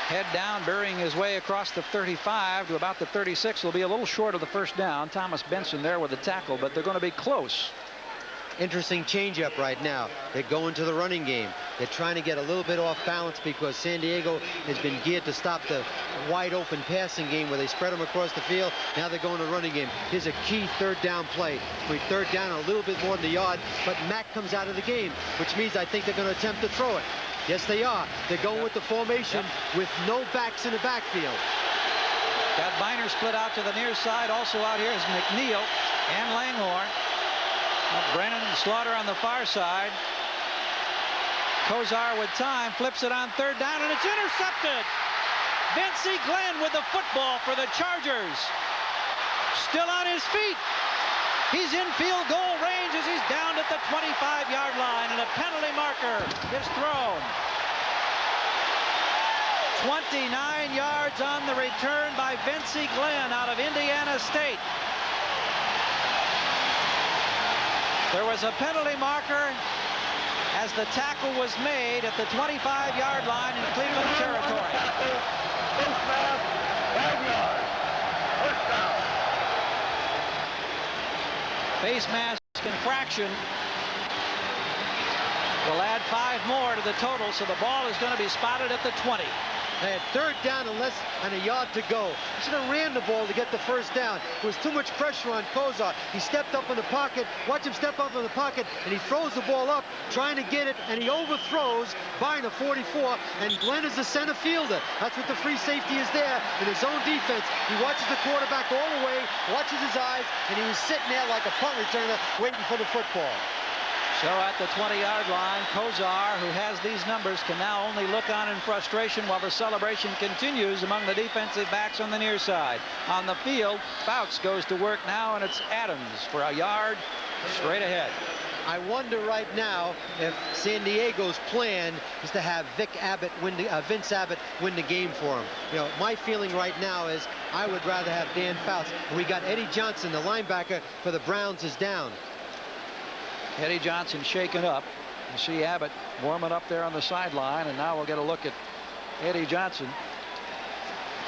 Head down, burying his way across the 35 to about the 36. Will be a little short of the first down. Thomas Benson there with the tackle, but they're going to be close. Interesting changeup right now. They're going to the running game. They're trying to get a little bit off balance because San Diego has been geared to stop the wide open passing game where they spread them across the field. Now they're going to running game. Here's a key third down play. We third down a little bit more than the yard, but Mack comes out of the game, which means I think they're going to attempt to throw it. Yes, they are. They're going with the formation with no backs in the backfield. Got Biner split out to the near side. Also out here is McNeil and Langhorne. Brennan and Slaughter on the far side. Kozar with time, flips it on third down, and it's intercepted. Vincey Glenn with the football for the Chargers. Still on his feet. He's in field goal range as he's down at the 25-yard line, and a penalty marker is thrown. 29 yards on the return by Vincey Glenn out of Indiana State. There was a penalty marker as the tackle was made at the 25-yard line in Cleveland territory. First down, 5 yards. First down. Face mask infraction will add 5 more to the total, so the ball is going to be spotted at the 20. They had third down and less than a yard to go. He should have ran the ball to get the first down. There was too much pressure on Kozar. He stepped up in the pocket. Watch him step up in the pocket, and he throws the ball up, trying to get it, and he overthrows Biner, 44, and Glenn is the center fielder. That's what the free safety is there in his own defense. He watches the quarterback all the way, watches his eyes, and he was sitting there like a punt returner waiting for the football. So at the 20-yard line, Kozar, who has these numbers, can now only look on in frustration while the celebration continues among the defensive backs on the near side. On the field, Fouts goes to work now, and it's Adams for a yard straight ahead. I wonder right now if San Diego's plan is to have Vince Abbott win the game for him. You know, my feeling right now is I would rather have Dan Fouts. And we got Eddie Johnson, the linebacker for the Browns, is down. Eddie Johnson shaken up. You see Abbott warming up there on the sideline, and now we'll get a look at Eddie Johnson.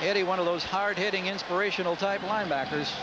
Eddie, one of those hard-hitting, inspirational type linebackers.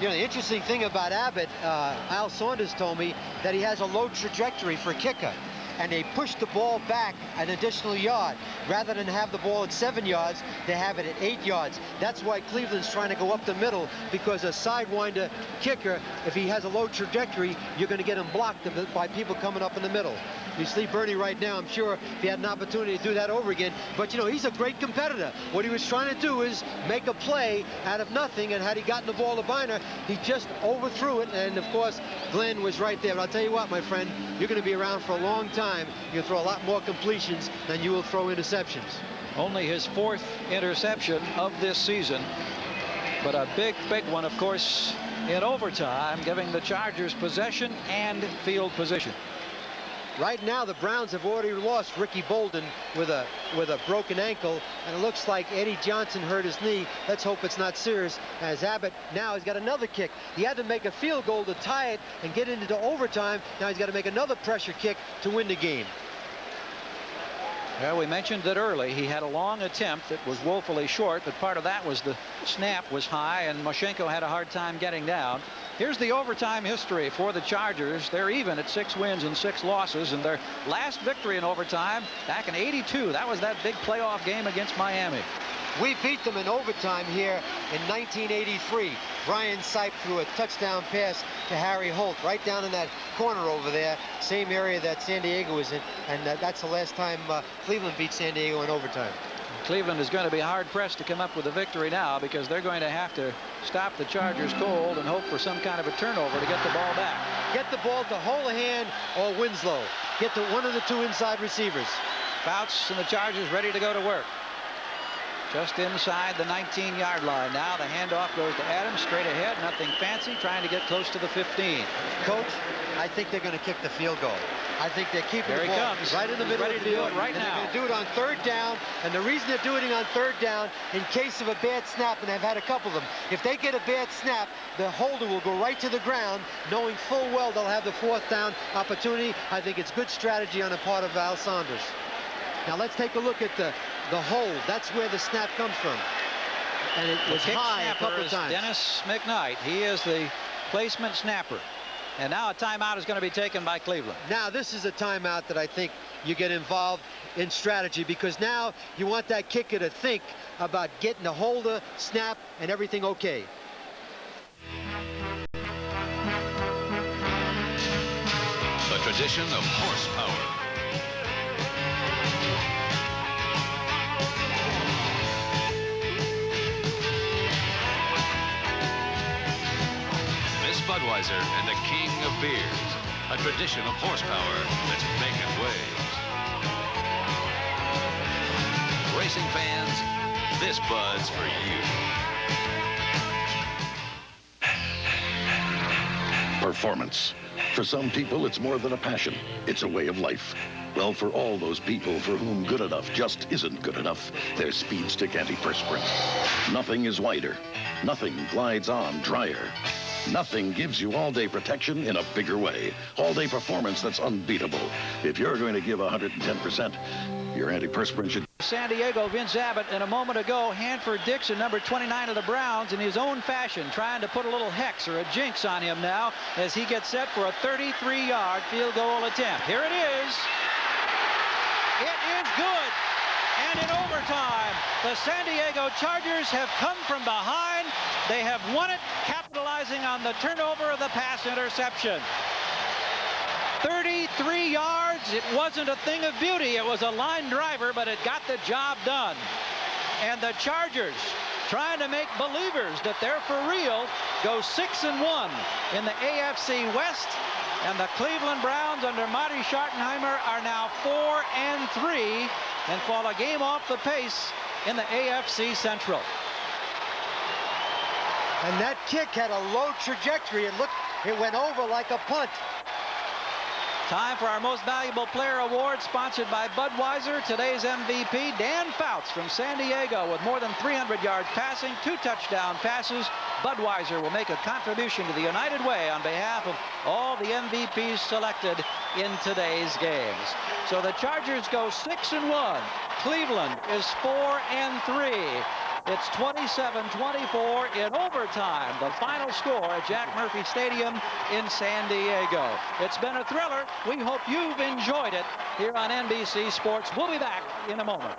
You know, the interesting thing about Abbott, Al Saunders told me that he has a low trajectory for kicker. And they push the ball back an additional yard. Rather than have the ball at 7 yards, they have it at 8 yards. That's why Cleveland's trying to go up the middle, because a sidewinder kicker, if he has a low trajectory, you're going to get him blocked by people coming up in the middle. You see Bernie right now, I'm sure if he had an opportunity to do that over again. But, you know, he's a great competitor. What he was trying to do is make a play out of nothing, and had he gotten the ball to Biner, he just overthrew it. And, of course, Glenn was right there. But I'll tell you what, my friend, you're going to be around for a long time. You'll throw a lot more completions than you will throw interceptions. Only his 4th interception of this season, but a big one, of course, in overtime, giving the Chargers possession and field position. Right now, the Browns have already lost Ricky Bolden with a broken ankle, and it looks like Eddie Johnson hurt his knee. Let's hope it's not serious, as Abbott now has got another kick. He had to make a field goal to tie it and get into overtime. Now he's got to make another pressure kick to win the game. Well, we mentioned that early. He had a long attempt that was woefully short, but part of that was the snap was high, and Moshenko had a hard time getting down. Here's the overtime history for the Chargers. They're even at 6 wins and 6 losses, and their last victory in overtime back in '82. That was that big playoff game against Miami. We beat them in overtime here in 1983. Brian Sipe threw a touchdown pass to Harry Holt right down in that corner over there, same area that San Diego was in, and that's the last time Cleveland beat San Diego in overtime. Cleveland is going to be hard-pressed to come up with a victory now, because they're going to have to stop the Chargers cold and hope for some kind of a turnover to get the ball back. Get the ball to Holohan or Winslow. Get to one of the 2 inside receivers. Fouts and the Chargers ready to go to work. Just inside the 19-yard line. Now the handoff goes to Adams, straight ahead, nothing fancy, trying to get close to the 15. Coach, I think they're going to kick the field goal. I think they're keeping the ball right in the middle of the field. Right now. They're going to do it on 3rd down, and the reason they're doing it on 3rd down, in case of a bad snap, and they've had a couple of them, if they get a bad snap, the holder will go right to the ground, knowing full well they'll have the 4th down opportunity. I think it's good strategy on the part of Al Saunders. Now let's take a look at the hold. That's where the snap comes from. And it was high a couple times. Dennis McKnight. He is the placement snapper. And now a timeout is going to be taken by Cleveland. Now this is a timeout that I think you get involved in strategy, because now you want that kicker to think about getting the holder, snap, and everything okay. The tradition of horsepower. Budweiser and the king of beers, a tradition of horsepower that's making waves. Racing fans, this Bud's for you. Performance. For some people, it's more than a passion. It's a way of life. Well, for all those people for whom good enough just isn't good enough, there's Speed Stick Antiperspirant. Nothing is wider. Nothing glides on drier. Nothing gives you all-day protection in a bigger way. All-day performance that's unbeatable. If you're going to give 110%, your antiperspirant should... San Diego, Vince Abbott, and a moment ago, Hanford Dixon, number 29 of the Browns, in his own fashion, trying to put a little hex or a jinx on him now as he gets set for a 33-yard field goal attempt. Here it is. It is good. And in overtime, the San Diego Chargers have come from behind. They have won it, capitalizing on the turnover of the pass interception. 33 yards. It wasn't a thing of beauty. It was a line driver, but it got the job done. And the Chargers, trying to make believers that they're for real, go 6-1 in the AFC West. And the Cleveland Browns under Marty Schottenheimer are now 4-3 and fall a game off the pace in the AFC Central. And that kick had a low trajectory. It went over like a punt. Time for our Most Valuable Player Award, sponsored by Budweiser. Today's MVP, Dan Fouts from San Diego, with more than 300 yards passing, 2 touchdown passes. Budweiser will make a contribution to the United Way on behalf of all the MVPs selected in today's games. So the Chargers go 6-1. Cleveland is 4-3. It's 27-24 in overtime. The final score at Jack Murphy Stadium in San Diego. It's been a thriller. We hope you've enjoyed it here on NBC Sports. We'll be back in a moment.